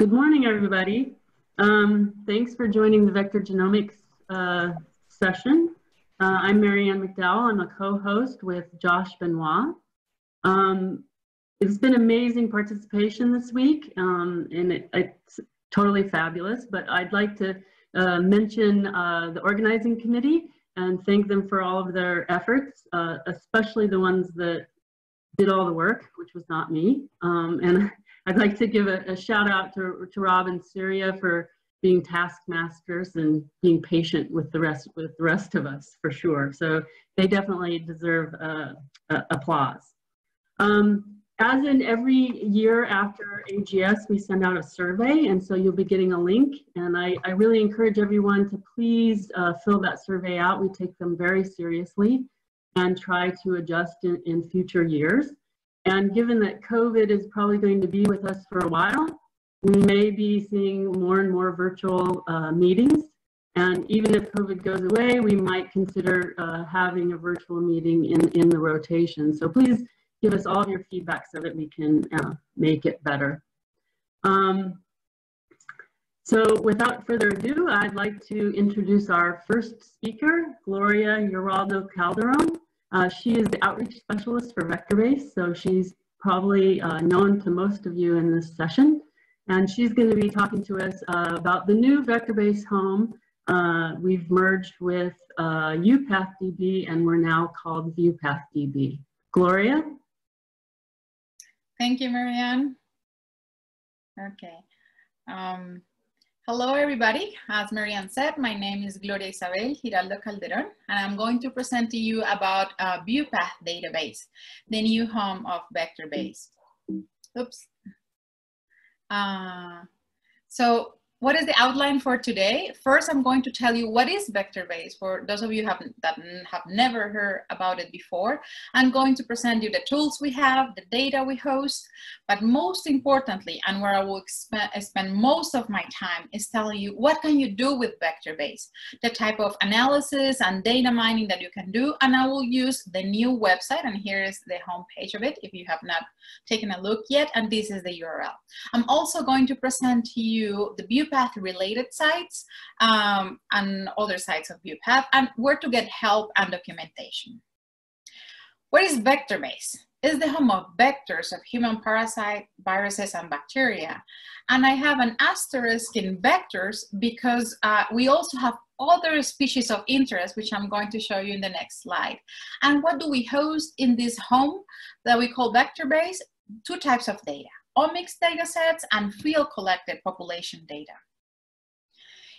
Good morning, everybody. Thanks for joining the Vector Genomics session. I'm Marianne McDowell. I'm a co-host with Josh Benoit. It's been amazing participation this week, and it's totally fabulous, but I'd like to mention the organizing committee and thank them for all of their efforts, especially the ones that did all the work, which was not me. And I'd like to give a shout out to Rob and Syria for being taskmasters and being patient with the rest of us, for sure. So they definitely deserve applause. As in every year after AGS, we send out a survey, and so you'll be getting a link. And I really encourage everyone to please fill that survey out. We take them very seriously and try to adjust in future years. And given that COVID is probably going to be with us for a while, we may be seeing more and more virtual meetings. And even if COVID goes away, we might consider having a virtual meeting in the rotation. So please give us all of your feedback so that we can make it better. So without further ado, I'd like to introduce our first speaker, Gloria Giraldo-Calderon. She is the outreach specialist for VectorBase, so she's probably known to most of you in this session. And she's going to be talking to us about the new VectorBase home. We've merged with VEuPathDB, and we're now called VEuPathDB. Gloria? Thank you, Marianne. Okay. Hello, everybody. As Marianne said, my name is Gloria Isabel Giraldo-Calderon, and I'm going to present to you about VEuPathDB, the new home of VectorBase. Oops. So what is the outline for today? First, I'm going to tell you what is VectorBase for those of you that have never heard about it before. I'm going to present you the tools we have, the data we host, but most importantly, and where I will spend most of my time, is telling you what can you do with VectorBase, the type of analysis and data mining that you can do, and I will use the new website, and here is the home page of it if you have not taken a look yet, and this is the URL. I'm also going to present to you the VEuPath related sites and other sites of VEuPath, and where to get help and documentation. What is VectorBase? It's the home of vectors of human parasites, viruses, and bacteria. And I have an asterisk in vectors because we also have other species of interest, which I'm going to show you in the next slide. And what do we host in this home that we call VectorBase? Two types of data: omics data sets and field collected population data.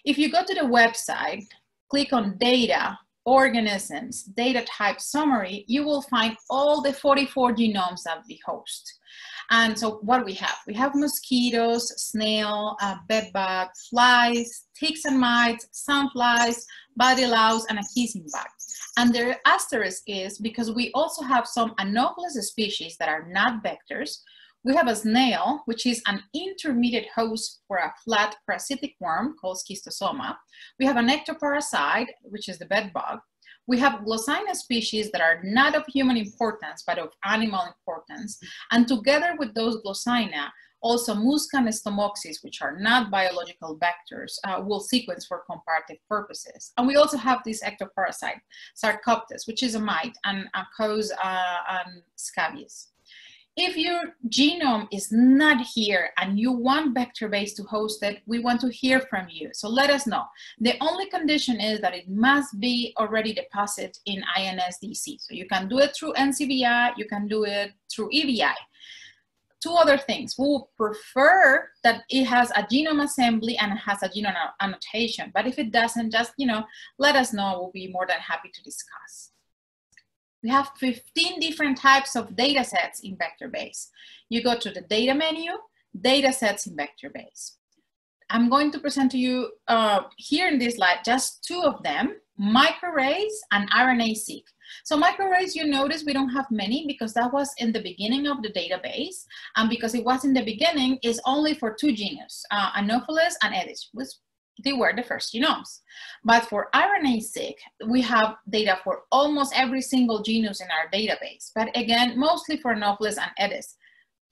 If you go to the website, click on data, organisms, data type summary, you will find all the 44 genomes that we host. And so what we have mosquitoes, snail, bedbug, flies, ticks and mites, sandflies, body louse, and a kissing bug. And the asterisk is because we also have some anomalous species that are not vectors. We have a snail, which is an intermediate host for a flat parasitic worm called schistosoma. We have an ectoparasite, which is the bedbug. We have Glossina species that are not of human importance, but of animal importance. And together with those Glossina, also Musca and Stomopsis, which are not biological vectors, will sequence for comparative purposes. And we also have this ectoparasite, Sarcoptes, which is a mite, and a cause and scabies. If your genome is not here and you want VectorBase to host it, we want to hear from you. So let us know. The only condition is that it must be already deposited in INSDC. So you can do it through NCBI, you can do it through EBI. Two other things. We would prefer that it has a genome assembly and it has a genome annotation. But if it doesn't, just, let us know. We'll be more than happy to discuss. We have 15 different types of data sets in VectorBase. You go to the data menu, data sets in VectorBase. I'm going to present to you here in this slide just two of them, microarrays and RNA-seq. So microarrays, you notice we don't have many because that was in the beginning of the database. And because it was in the beginning, it's only for two genus, Anopheles and Aedes, which they were the first genomes. But for RNA-seq, we have data for almost every single genus in our database. But again, mostly for Anopheles and Aedes.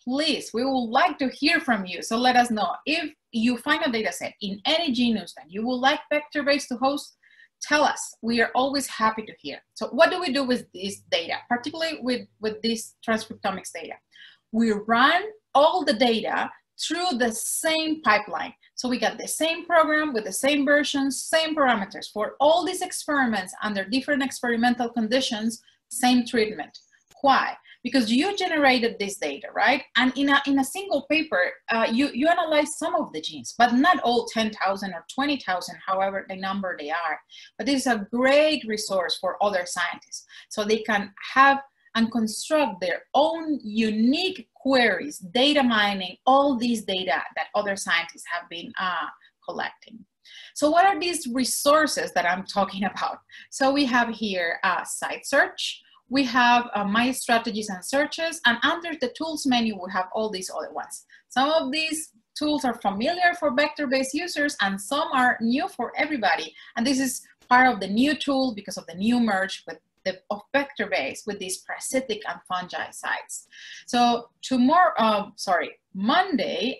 please, we would like to hear from you. So let us know if you find a data set in any genus that you would like VectorBase to host. Tell us. We are always happy to hear. So what do we do with this data, particularly with this transcriptomics data? We run all the data through the same pipeline. So we got the same program with the same versions, same parameters for all these experiments under different experimental conditions, same treatment. Why? Because you generated this data, right? And in a single paper, you analyze some of the genes, but not all 10,000 or 20,000, however the number they are. But this is a great resource for other scientists. So they can have and construct their own unique queries, data mining, all these data that other scientists have been collecting. So what are these resources that I'm talking about? So we have here site search, we have my strategies and searches, and under the tools menu, we have all these other ones. Some of these tools are familiar for VectorBase users, and some are new for everybody. And this is part of the new tool because of the new merge of VectorBase with these parasitic and fungi sites. So Monday,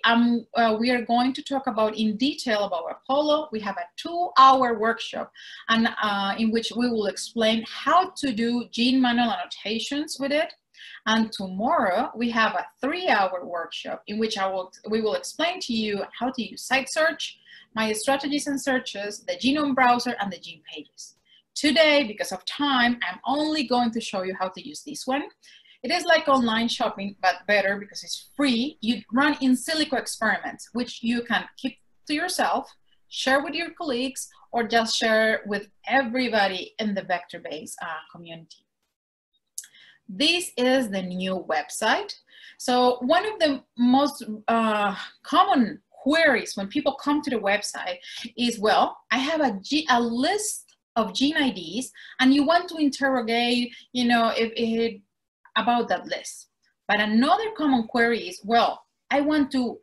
we are going to talk about in detail about Apollo. We have a 2-hour workshop and in which we will explain how to do gene manual annotations with it. And tomorrow we have a 3-hour workshop in which we will explain to you how to use site search, my strategies and searches, the genome browser, and the gene pages. Today, because of time, I'm only going to show you how to use this one. It is like online shopping, but better because it's free. You run in silico experiments, which you can keep to yourself, share with your colleagues, or just share with everybody in the VectorBase community. This is the new website. So one of the most common queries when people come to the website is, well, I have a list of gene IDs, and you want to interrogate, about that list. But another common query is, well, I want to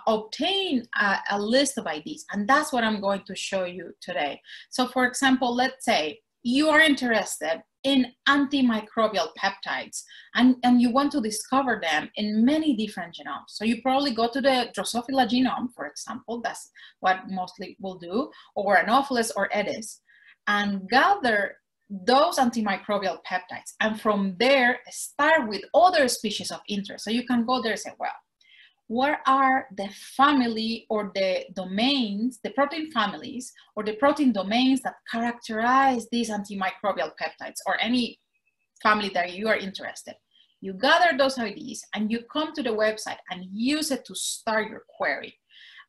obtain a list of IDs, and that's what I'm going to show you today. So for example, let's say you are interested in antimicrobial peptides, and you want to discover them in many different genomes. So you probably go to the Drosophila genome, for example, that's what mostly will do, or Anopheles or Aedes, and gather those antimicrobial peptides. And from there, start with other species of interest. So you can go there and say, well, what are the family or the domains, the protein families or the protein domains that characterize these antimicrobial peptides or any family that you are interested? You gather those IDs and you come to the website and use it to start your query.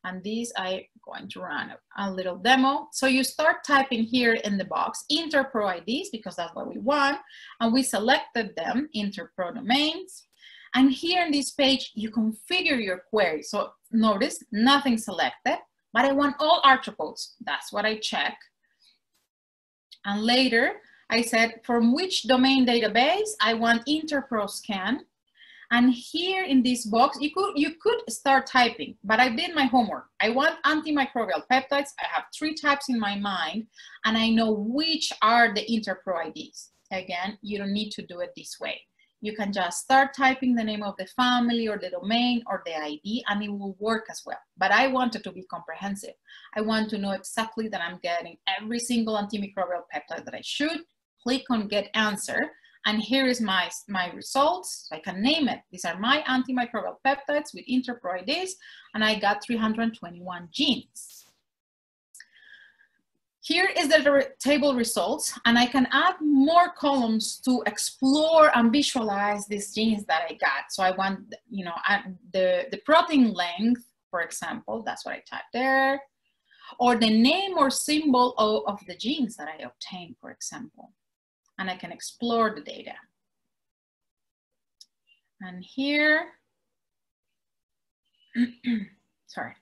And these I'm going to run a little demo. So you start typing here in the box, interpro IDs, because that's what we want. And we selected them, interpro domains. And here in this page, you configure your query. So notice nothing selected, but I want all arthropods. That's what I check. And later I said, from which domain database I want interpro scan. And here in this box, you could start typing, but I did my homework. I want antimicrobial peptides. I have 3 types in my mind, and I know which are the interpro IDs. Again, you don't need to do it this way. You can just start typing the name of the family or the domain or the ID, and it will work as well. But I want it to be comprehensive. I want to know exactly that I'm getting every single antimicrobial peptide that I should. Click on Get Answer. And here is my results. I can name it. These are my antimicrobial peptides with interpro IDs, and I got 321 genes. Here is the table results, and I can add more columns to explore and visualize these genes that I got. So I want, the protein length, for example, that's what I typed there, or the name or symbol of the genes that I obtained, for example. And I can explore the data. And here, sorry.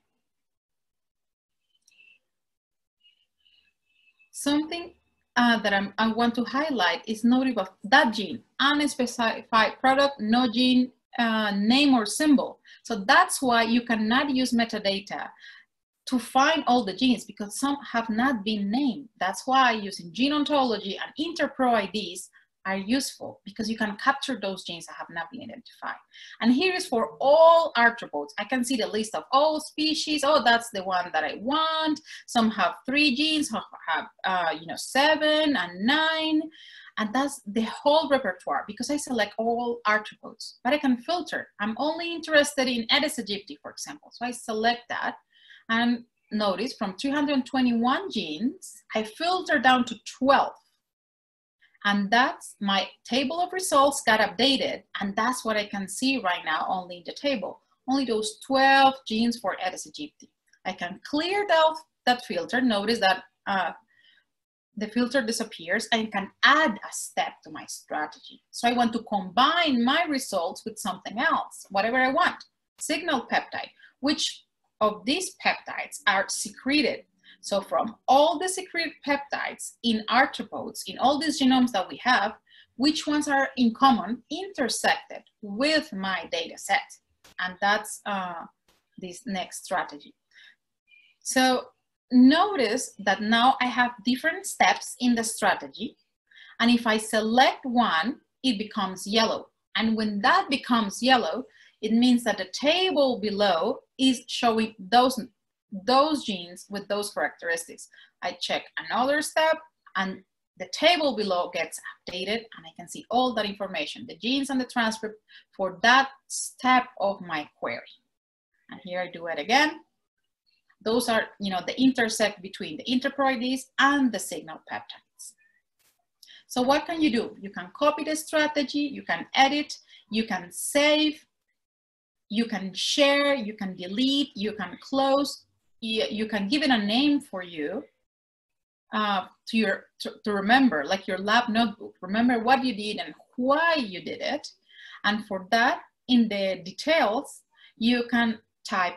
Something that I want to highlight is notice of that gene, unspecified product, no gene name or symbol. So that's why you cannot use metadata to find all the genes, because some have not been named. That's why using gene ontology and interpro IDs are useful because you can capture those genes that have not been identified. And here is for all arthropods. I can see the list of all species. Oh, that's the one that I want. Some have 3 genes, some have 7 and 9. And that's the whole repertoire because I select all arthropods. But I can filter. I'm only interested in Aedes aegypti, for example. So I select that. And notice from 321 genes, I filter down to 12. And that's my table of results got updated. And that's what I can see right now only in the table. Only those 12 genes for Aedes aegypti. I can clear that filter. Notice that the filter disappears and can add a step to my strategy. So I want to combine my results with something else, whatever I want. Signal peptide, which of these peptides are secreted. So from all the secreted peptides in arthropods, in all these genomes that we have, which ones are in common, intersected with my data set? And that's this next strategy. So notice that now I have different steps in the strategy. And if I select one, it becomes yellow. And when that becomes yellow, it means that the table below is showing those genes with those characteristics. I check another step and the table below gets updated and I can see all that information, the genes and the transcript for that step of my query. And here I do it again. Those are, the intersect between the interproides and the signal peptides. So what can you do? You can copy the strategy, you can edit, you can save, you can share, you can delete, you can close, you can give it a name for you to remember, like your lab notebook. Remember what you did and why you did it. And for that, in the details, you can type,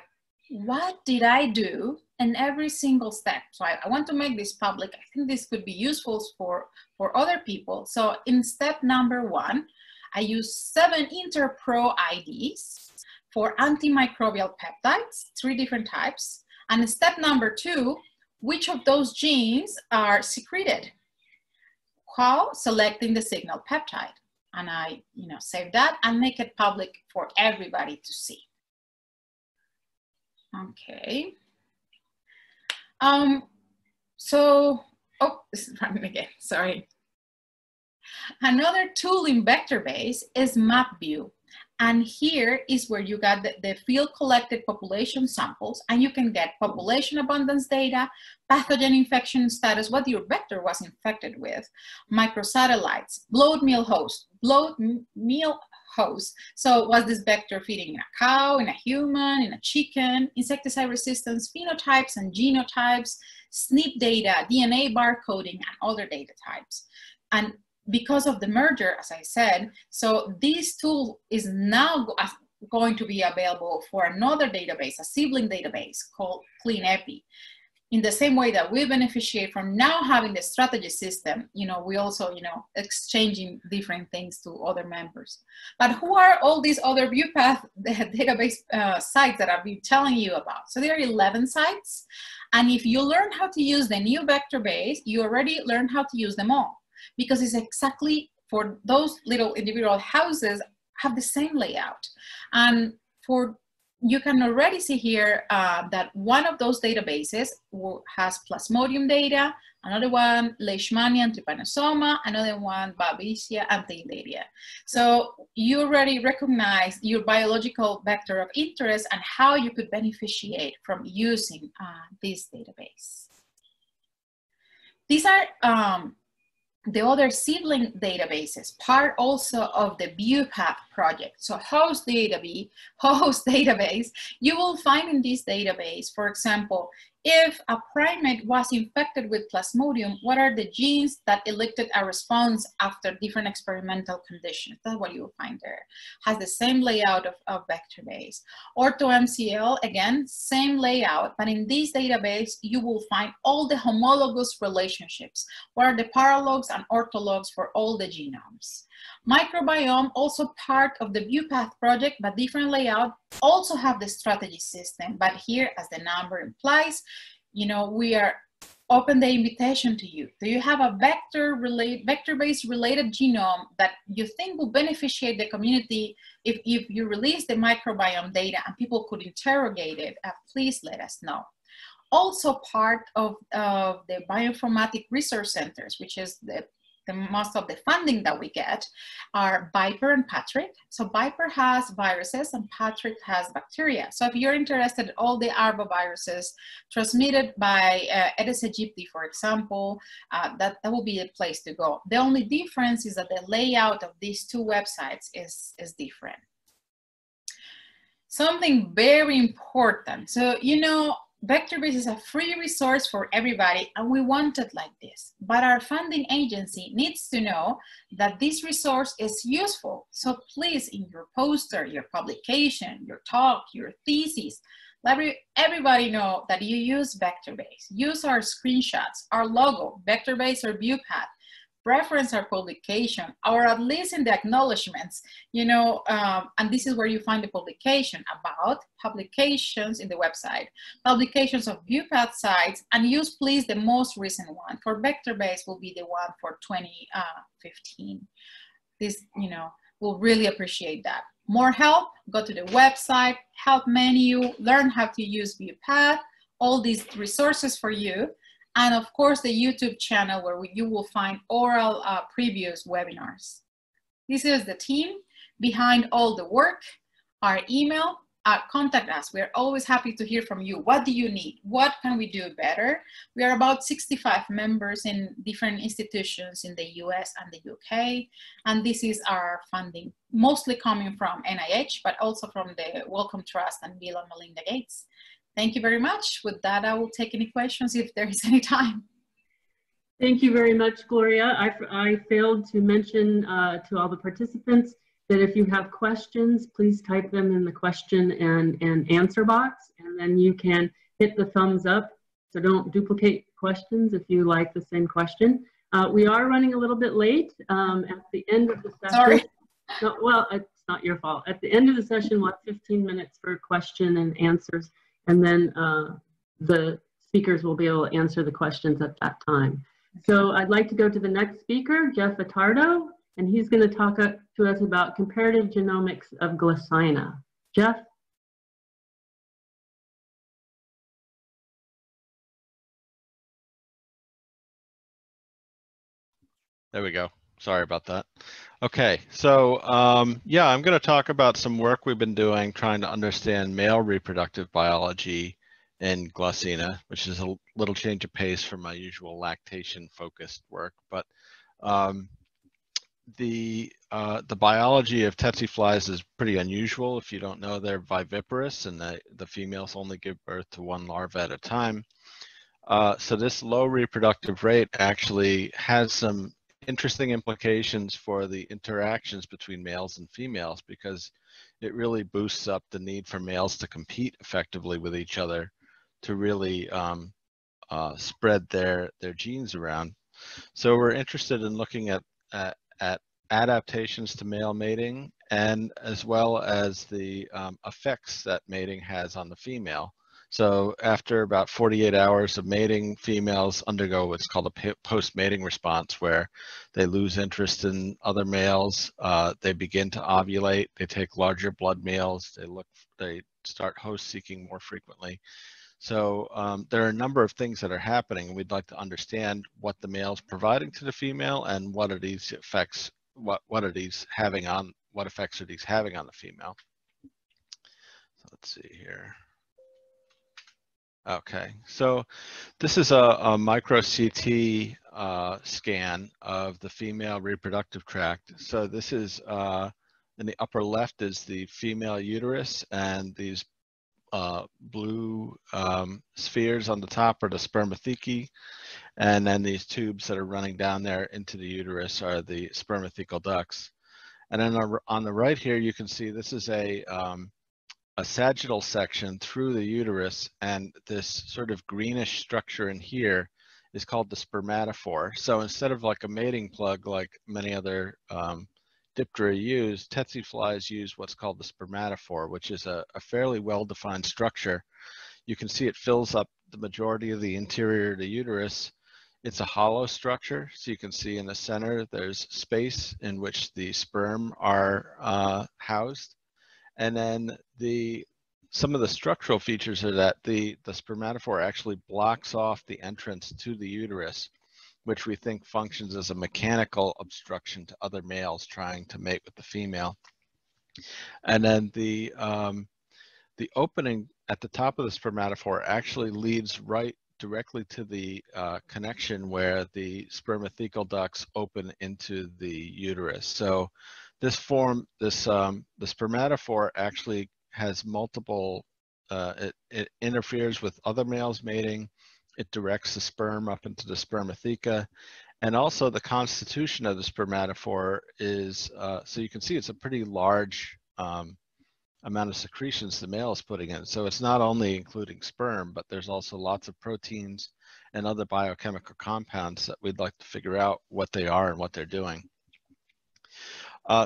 what did I do in every single step? So I want to make this public. I think this could be useful for other people. So in step number 1, I use 7 interpro IDs for antimicrobial peptides, 3 different types. And in step number 2, which of those genes are secreted? How? Selecting the signal peptide. And I, save that and make it public for everybody to see. Okay. This is running again, sorry. Another tool in VectorBase is MapView. And here is where you got the field collected population samples, and you can get population abundance data, pathogen infection status, what your vector was infected with, microsatellites, bloat meal host. So was this vector feeding in a cow, in a human, in a chicken, insecticide resistance, phenotypes and genotypes, SNP data, DNA barcoding, and other data types. And because of the merger, as I said, so this tool is now going to be available for another database, a sibling database called CleanEpi. In the same way that we beneficiate from now having the strategy system, we also, exchanging different things to other members. But who are all these other VEuPath database sites that I've been telling you about? So there are 11 sites. And if you learn how to use the new VectorBase, you already learned how to use them all. Because it's exactly for those little individual houses have the same layout. And you can already see here that one of those databases has Plasmodium data, another one Leishmania and Trypanosoma, another one Babesia and Theileria. So you already recognize your biological vector of interest and how you could beneficiate from using this database. These are the other sibling databases, part also of the VEuPath project. So host database, you will find in this database, for example, if a primate was infected with Plasmodium, what are the genes that elicited a response after different experimental conditions? That's what you will find there. Has the same layout of VectorBase. OrthoMCL, again, same layout, but in this database, you will find all the homologous relationships. What are the paralogs and orthologs for all the genomes? Microbiome, also part of the VEuPath project, but different layout, also have the strategy system. But here, as the number implies, we are open the invitation to you. Do you have a vector-based related genome that you think will beneficiate the community if you release the microbiome data and people could interrogate it? Please let us know. Also part of the bioinformatic research centers, which is the most of the funding that we get, are Viper and Patrick. So Viper has viruses and Patrick has bacteria. So if you're interested in all the arboviruses transmitted by Aedes aegypti, for example, that will be a place to go. The only difference is that the layout of these two websites is different. Something very important. So, you know, VectorBase is a free resource for everybody, and we want it like this. But our funding agency needs to know that this resource is useful. So please, in your poster, your publication, your talk, your thesis, let everybody know that you use VectorBase. Use our screenshots, our logo, VectorBase or VEuPath. Reference our publication, or at least in the acknowledgements, you know, and this is where you find the publication about publications in the website, publications of VEuPath sites, and use please the most recent one. For VectorBase will be the one for 2015. This, you know, we'll really appreciate that. More help, go to the website, help menu, learn how to use VEuPath, all these resources for you. And of course, the YouTube channel where you will find oral previous webinars. This is the team behind all the work. Our email, contact us. We're always happy to hear from you. What do you need? What can we do better? We are about 65 members in different institutions in the US and the UK. And this is our funding, mostly coming from NIH, but also from the Wellcome Trust and Bill and Melinda Gates. Thank you very much. With that, I will take any questions if there is any time. Thank you very much, Gloria. I failed to mention to all the participants that if you have questions, please type them in the question and answer box, and then you can hit the thumbs up. So don't duplicate questions if you like the same question. We are running a little bit late. At the end of the session. Sorry. No, well, it's not your fault. At the end of the session, we'll have 15 minutes for question and answers. And then the speakers will be able to answer the questions at that time. So I'd like to go to the next speaker, Geoff Attardo, and he's going to talk to us about comparative genomics of Glossina. Geoff? There we go. Sorry about that. Okay, so yeah, I'm going to talk about some work we've been doing trying to understand male reproductive biology in Glossina, which is a little change of pace from my usual lactation-focused work. But the biology of tsetse flies is pretty unusual. If you don't know, they're viviparous, and the females only give birth to one larva at a time. So this low reproductive rate actually has some interesting implications for the interactions between males and females, because it really boosts up the need for males to compete effectively with each other to really spread their genes around. So we're interested in looking at adaptations to male mating, and as well as the effects that mating has on the female. So after about 48 hours of mating, females undergo what's called a post-mating response, where they lose interest in other males, they begin to ovulate, they take larger blood meals, they start host seeking more frequently. So there are a number of things that are happening, and we'd like to understand what the male's providing to the female and what are these effects, what effects are these having on the female. So let's see here. Okay, so this is a micro CT scan of the female reproductive tract. So this is, in the upper left is the female uterus, and these blue spheres on the top are the spermathecae, and then these tubes that are running down there into the uterus are the spermathecal ducts. And then on the right here, you can see this is a sagittal section through the uterus, and this sort of greenish structure in here is called the spermatophore. So instead of like a mating plug like many other Diptera use, tsetse flies use what's called the spermatophore, which is a fairly well-defined structure. You can see it fills up the majority of the interior of the uterus, it's a hollow structure. So you can see in the center, there's space in which the sperm are housed. And then some of the structural features are that the spermatophore actually blocks off the entrance to the uterus, which we think functions as a mechanical obstruction to other males trying to mate with the female. And then the opening at the top of the spermatophore actually leads right directly to the connection where the spermathecal ducts open into the uterus. So the spermatophore actually has multiple, it interferes with other males mating, it directs the sperm up into the spermatheca, and also the constitution of the spermatophore is, so you can see it's a pretty large amount of secretions the male is putting in. So it's not only including sperm, but there's also lots of proteins and other biochemical compounds that we'd like to figure out what they are and what they're doing.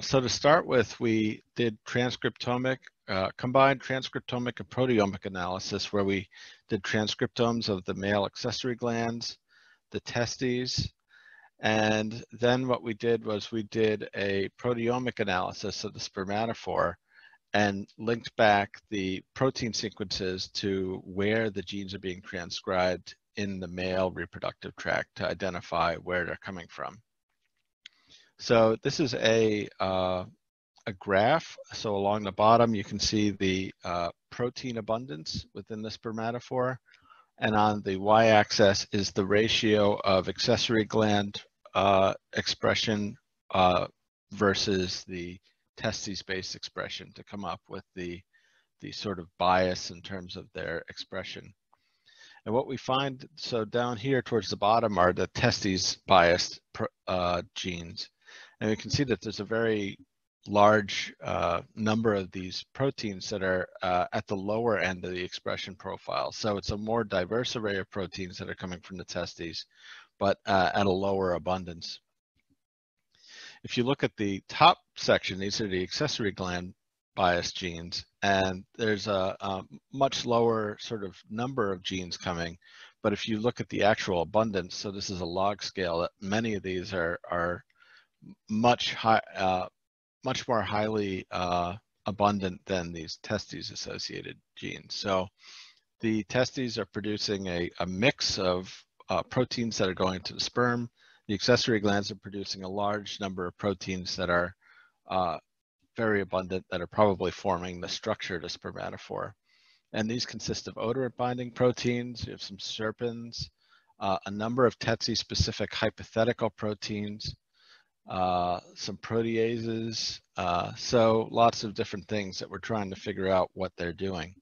So to start with, we did transcriptomic, combined transcriptomic and proteomic analysis, where we did transcriptomes of the male accessory glands, the testes, and then what we did was we did a proteomic analysis of the spermatophore and linked back the protein sequences to where the genes are being transcribed in the male reproductive tract to identify where they're coming from. So this is a graph. So along the bottom, you can see the protein abundance within the spermatophore. And on the y-axis is the ratio of accessory gland expression versus the testes-based expression to come up with the sort of bias in terms of their expression. And what we find, so down here towards the bottom are the testes-biased genes. And we can see that there's a very large number of these proteins that are at the lower end of the expression profile. So it's a more diverse array of proteins that are coming from the testes, but at a lower abundance. If you look at the top section, these are the accessory gland biased genes, and there's a much lower sort of number of genes coming. But if you look at the actual abundance, so this is a log scale, that many of these are much more highly abundant than these testes associated genes. So the testes are producing a mix of proteins that are going to the sperm. The accessory glands are producing a large number of proteins that are very abundant, that are probably forming the structure of the spermatophore. And these consist of odorant binding proteins. You have some serpins, a number of Tsetse-specific hypothetical proteins, some proteases, so lots of different things that we're trying to figure out what they're doing.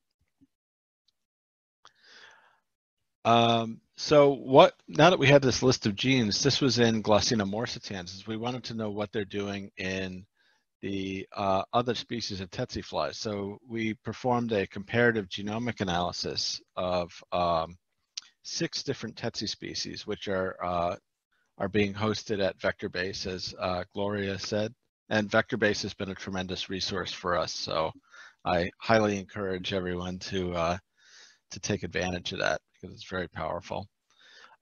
So now that we had this list of genes, this was in Glossina morsitans, we wanted to know what they're doing in the other species of tsetse flies. So we performed a comparative genomic analysis of 6 different tsetse species, which are being hosted at VectorBase, as Gloria said. And VectorBase has been a tremendous resource for us. So I highly encourage everyone to take advantage of that because it's very powerful.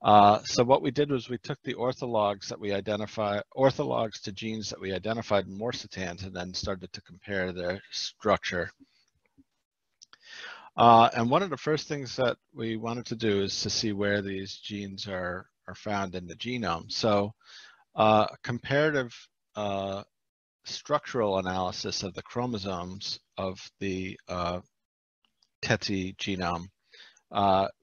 So what we did was we took the orthologs that we identified, orthologs to genes that we identified in morsitans, and then started to compare their structure. And one of the first things that we wanted to do is to see where these genes are found in the genome. So comparative structural analysis of the chromosomes of the tsetse genome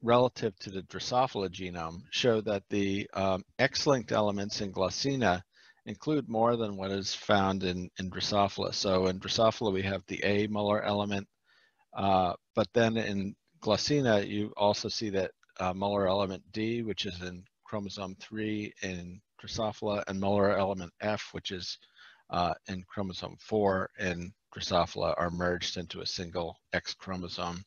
relative to the Drosophila genome show that the X-linked elements in Glossina include more than what is found in Drosophila. So in Drosophila we have the A molar element, but then in Glossina you also see that molar element D, which is in chromosome 3 in Drosophila, and molar element F, which is in chromosome 4 in Drosophila, are merged into a single X chromosome.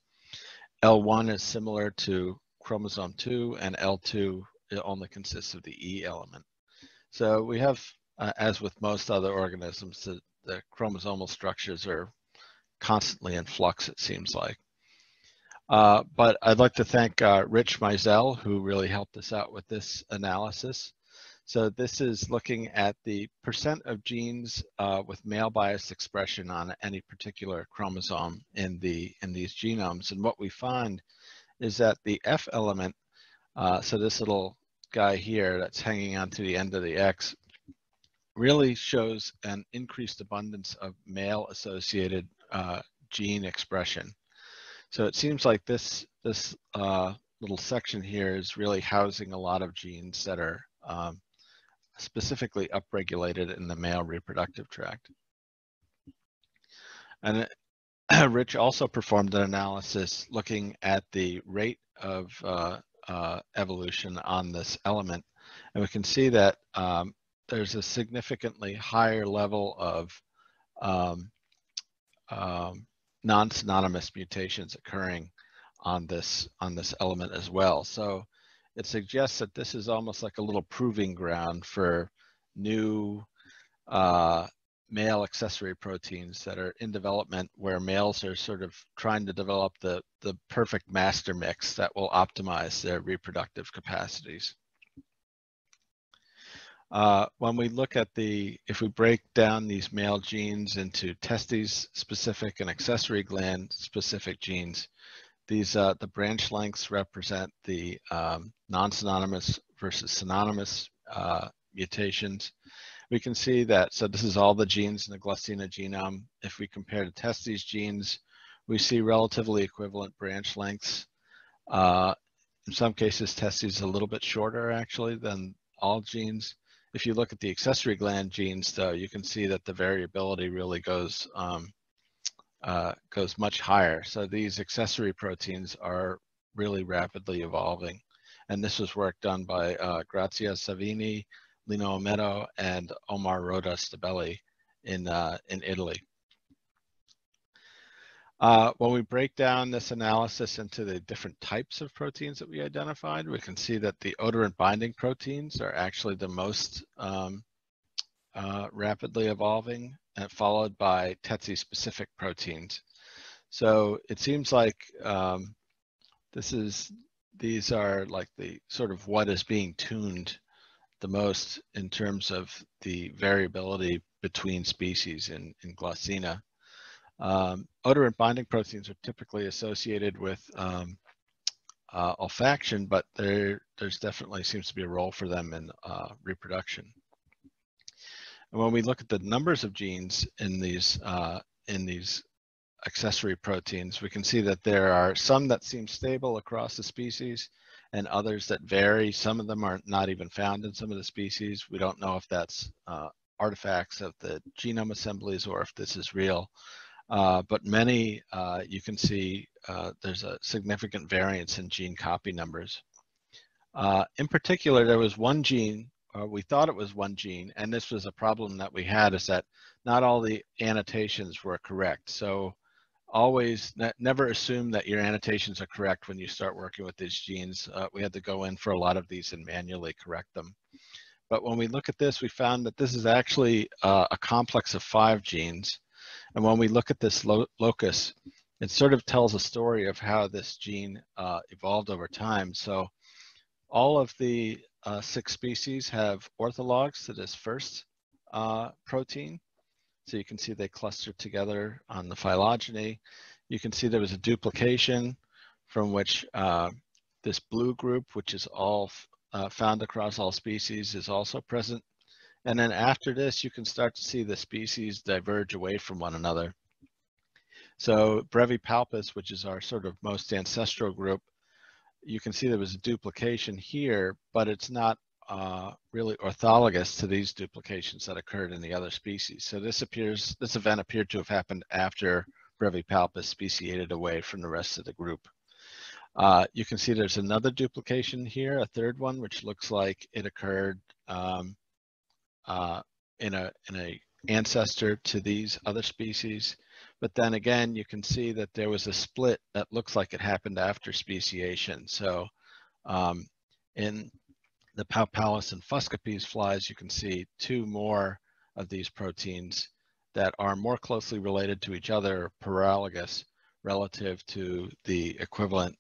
L1 is similar to chromosome 2, and L2 only consists of the E element. So we have, as with most other organisms, the chromosomal structures are constantly in flux, it seems like. But I'd like to thank Rich Mizell, who really helped us out with this analysis. So this is looking at the percent of genes with male bias expression on any particular chromosome in these genomes. And what we find is that the F element, so this little guy here that's hanging onto the end of the X, really shows an increased abundance of male-associated gene expression. So it seems like this little section here is really housing a lot of genes that are specifically upregulated in the male reproductive tract. And Rich also performed an analysis looking at the rate of evolution on this element. And we can see that there's a significantly higher level of non-synonymous mutations occurring on this element as well. So it suggests that this is almost like a little proving ground for new male accessory proteins that are in development, where males are sort of trying to develop the perfect master mix that will optimize their reproductive capacities. When we look at if we break down these male genes into testes specific and accessory gland specific genes, these the branch lengths represent the non-synonymous versus synonymous mutations. We can see that, so this is all the genes in the Glossina genome. If we compare to testes genes, we see relatively equivalent branch lengths. In some cases, testes a little bit shorter actually than all genes. If you look at the accessory gland genes, though, you can see that the variability really goes much higher. So these accessory proteins are really rapidly evolving. And this was work done by Grazia Savini, Lino Ometto, and Omar Roda Stabelli in Italy. When we break down this analysis into the different types of proteins that we identified, we can see that the odorant binding proteins are actually the most rapidly evolving, followed by Tsetse-specific proteins. So it seems like these are like the sort of what is being tuned the most in terms of the variability between species in Glossina. Odorant binding proteins are typically associated with olfaction, but there's definitely seems to be a role for them in reproduction. And when we look at the numbers of genes in these accessory proteins, we can see that there are some that seem stable across the species and others that vary. Some of them are not even found in some of the species. We don't know if that's artifacts of the genome assemblies or if this is real. But many, you can see there's a significant variance in gene copy numbers. In particular, there was one gene, we thought it was one gene, and this was a problem that we had, is that not all the annotations were correct. So always, never assume that your annotations are correct when you start working with these genes. We had to go in for a lot of these and manually correct them. But when we look at this, we found that this is actually a complex of 5 genes. And when we look at this locus, it sort of tells a story of how this gene evolved over time. So all of the 6 species have orthologs to this first protein. So you can see they cluster together on the phylogeny. You can see there was a duplication from which this blue group, which is all found across all species, is also present. And then after this, you can start to see the species diverge away from one another. So VEuPathDB, which is our sort of most ancestral group, you can see there was a duplication here, but it's not really orthologous to these duplications that occurred in the other species. So this event appeared to have happened after VEuPathDB speciated away from the rest of the group. You can see there's another duplication here, a third one, which looks like it occurred in a ancestor to these other species. But then again, you can see that there was a split that looks like it happened after speciation. So in the Paupalis and Fuscapes flies, you can see 2 more of these proteins that are more closely related to each other, paralogous, relative to the equivalent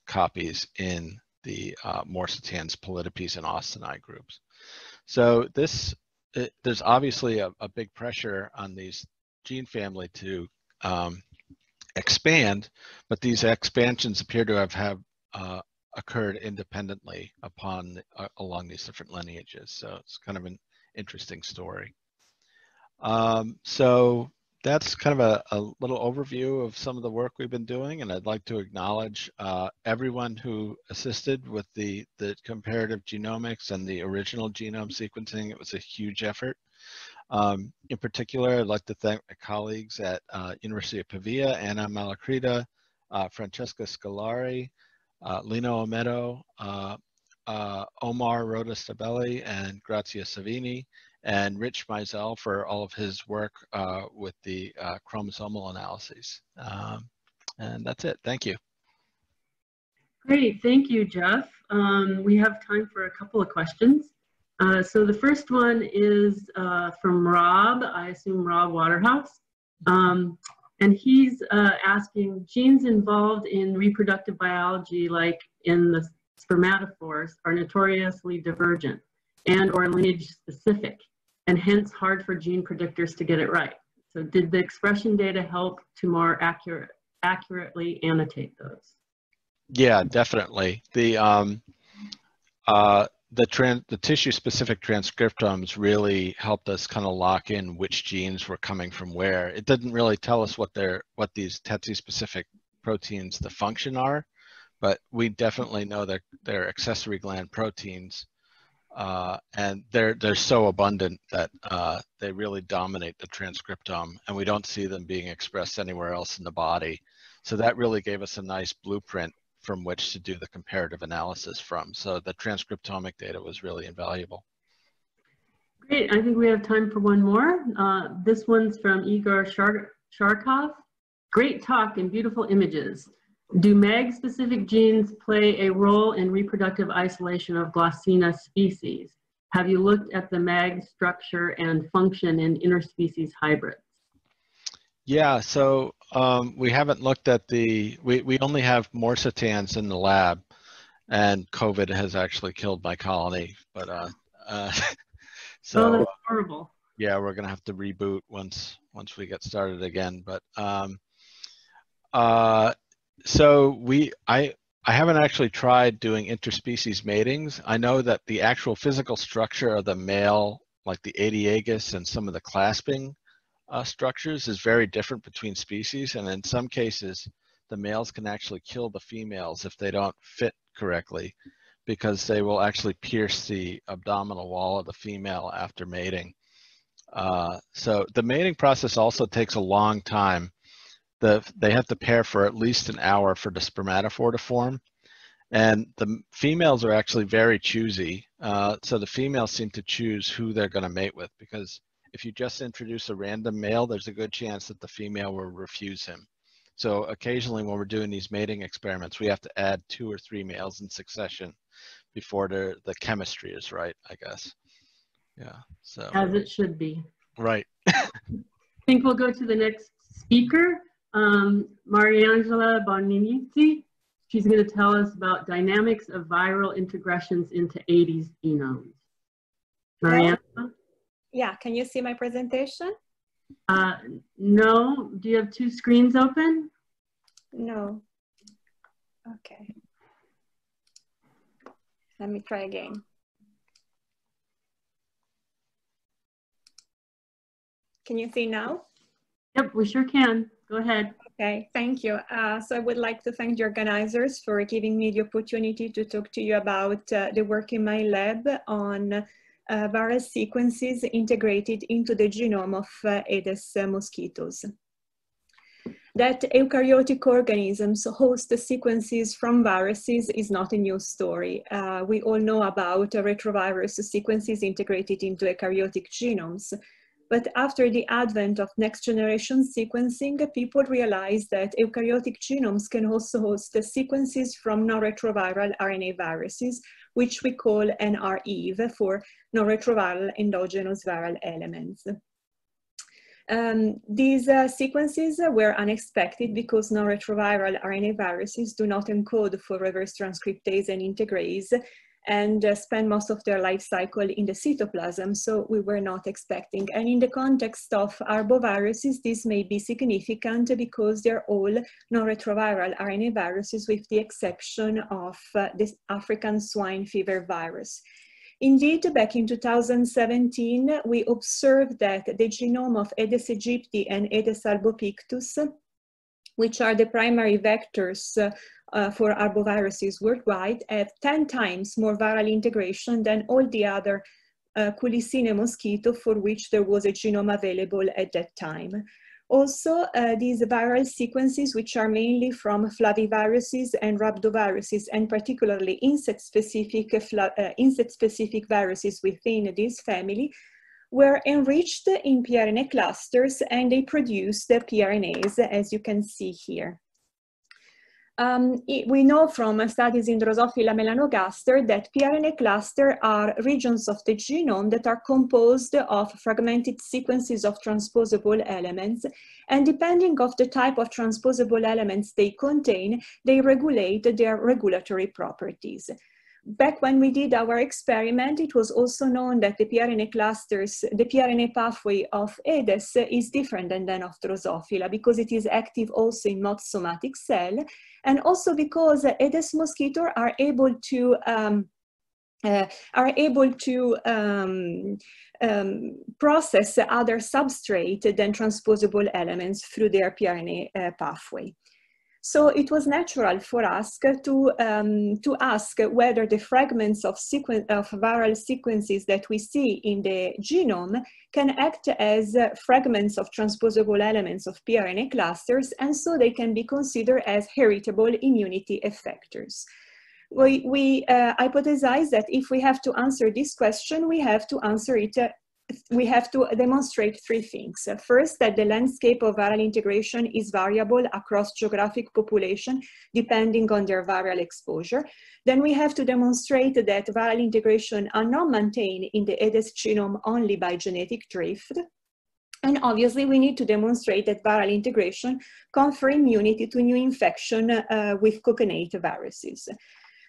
copies in the morsitans, polytopes, and austenii groups. So there's obviously a big pressure on these gene family to expand, but these expansions appear to have occurred independently along these different lineages. So it's kind of an interesting story. So that's kind of a little overview of some of the work we've been doing, and I'd like to acknowledge everyone who assisted with the comparative genomics and the original genome sequencing. It was a huge effort. In particular, I'd like to thank my colleagues at University of Pavia, Anna Malacrida, Francesca Scolari, Lino Omedo, Omar Roda-Stabelli, and Grazia Savini, and Rich Meisel for all of his work with the chromosomal analyses. And that's it. Thank you. Great. Thank you, Geoff. We have time for a couple of questions. So the first one is from Rob, I assume Rob Waterhouse. And he's asking, genes involved in reproductive biology, like in the spermatophores, are notoriously divergent and or lineage specific, and hence hard for gene predictors to get it right. So did the expression data help to more accurately annotate those? Yeah, definitely. The tissue-specific transcriptomes really helped us kind of lock in which genes were coming from where. It didn't really tell us what these Tsetse-specific proteins, the function are, but we definitely know that they're accessory gland proteins, and they're so abundant that they really dominate the transcriptome, and we don't see them being expressed anywhere else in the body. So that really gave us a nice blueprint from which to do the comparative analysis from. So the transcriptomic data was really invaluable. Great, I think we have time for one more. This one's from Igor Sharakhova. Great talk and beautiful images. Do MAG-specific genes play a role in reproductive isolation of Glossina species? Have you looked at the MAG structure and function in interspecies hybrids? Yeah, so we haven't looked at we only have morsitans in the lab, and COVID has actually killed my colony, but so oh, that's horrible. Yeah, we're gonna have to reboot once we get started again. But so I haven't actually tried doing interspecies matings. I know that the actual physical structure of the male, like the Aedes and some of the clasping structures, is very different between species, and in some cases the males can actually kill the females if they don't fit correctly, because they will actually pierce the abdominal wall of the female after mating. So the mating process also takes a long time. They have to pair for at least an hour for the spermatophore to form, and the females are actually very choosy. So the females seem to choose who they're going to mate with, because if you just introduce a random male, there's a good chance that the female will refuse him. So occasionally when we're doing these mating experiments, we have to add 2 or 3 males in succession before the chemistry is right, I guess. Yeah, so. As it should be. Right. I think we'll go to the next speaker, Mariangela Bonizzoni. She's going to tell us about dynamics of viral introgressions into Aedes genomes. Mariangela? Yeah, can you see my presentation? No. Do you have 2 screens open? No. Okay. Let me try again. Can you see now? Yep, we sure can. Go ahead. Okay, thank you. So I would like to thank the organizers for giving me the opportunity to talk to you about the work in my lab on viral sequences integrated into the genome of Aedes mosquitoes. That eukaryotic organisms host sequences from viruses is not a new story. We all know about retrovirus sequences integrated into eukaryotic genomes. But after the advent of next generation sequencing, people realized that eukaryotic genomes can also host the sequences from non-retroviral RNA viruses, which we call NREV for non-retroviral endogenous viral elements. These sequences were unexpected because non-retroviral RNA viruses do not encode for reverse transcriptase and integrase and spend most of their life cycle in the cytoplasm, so we were not expecting. And in the context of arboviruses, this may be significant because they're all non-retroviral RNA viruses with the exception of this African swine fever virus. Indeed, back in 2017, we observed that the genome of Aedes aegypti and Aedes albopictus, which are the primary vectors for arboviruses worldwide, have 10 times more viral integration than all the other Culicine mosquito for which there was a genome available at that time. Also, these viral sequences, which are mainly from flaviviruses and rhabdoviruses, and particularly insect-specific viruses within this family, were enriched in pRNA clusters, and they produced the pRNAs, as you can see here. We know from studies in Drosophila melanogaster that pRNA clusters are regions of the genome that are composed of fragmented sequences of transposable elements, and depending on the type of transposable elements they contain, they regulate their regulatory properties. Back when we did our experiment, it was also known that the pRNA clusters, the pRNA pathway of Aedes is different than that of Drosophila because it is active also in most somatic cell, and also because Aedes mosquitoes are able to process other substrate than transposable elements through their pRNA pathway. So it was natural for us to ask whether the fragments of viral sequences that we see in the genome can act as fragments of transposable elements of pRNA clusters, and so they can be considered as heritable immunity effectors. We hypothesize that if we have to answer this question, we have to answer it. We have to demonstrate three things. First, that the landscape of viral integration is variable across geographic population depending on their viral exposure. Then we have to demonstrate that viral integration are not maintained in the Aedes genome only by genetic drift. And obviously, we need to demonstrate that viral integration confer immunity to new infection with coconate viruses.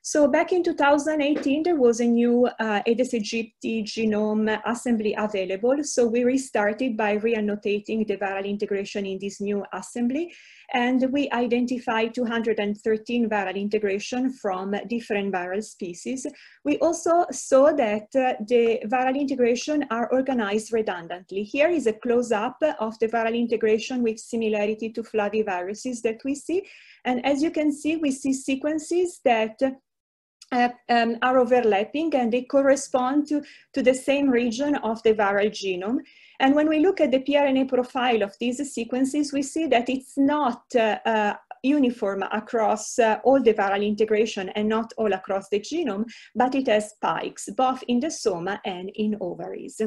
So back in 2018, there was a new Aedes aegypti genome assembly available. So we restarted by re-annotating the viral integration in this new assembly. And we identified 213 viral integration from different viral species. We also saw that the viral integration are organized redundantly. Here is a close-up of the viral integration with similarity to flaviviruses that we see. And as you can see, we see sequences that are overlapping, and they correspond to the same region of the viral genome. And when we look at the pRNA profile of these sequences, we see that it's not uniform across all the viral integration and not all across the genome, but it has spikes, both in the soma and in ovaries.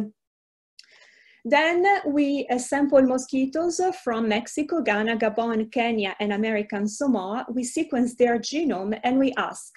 Then we sample mosquitoes from Mexico, Ghana, Gabon, Kenya, and American Samoa. We sequence their genome and we ask,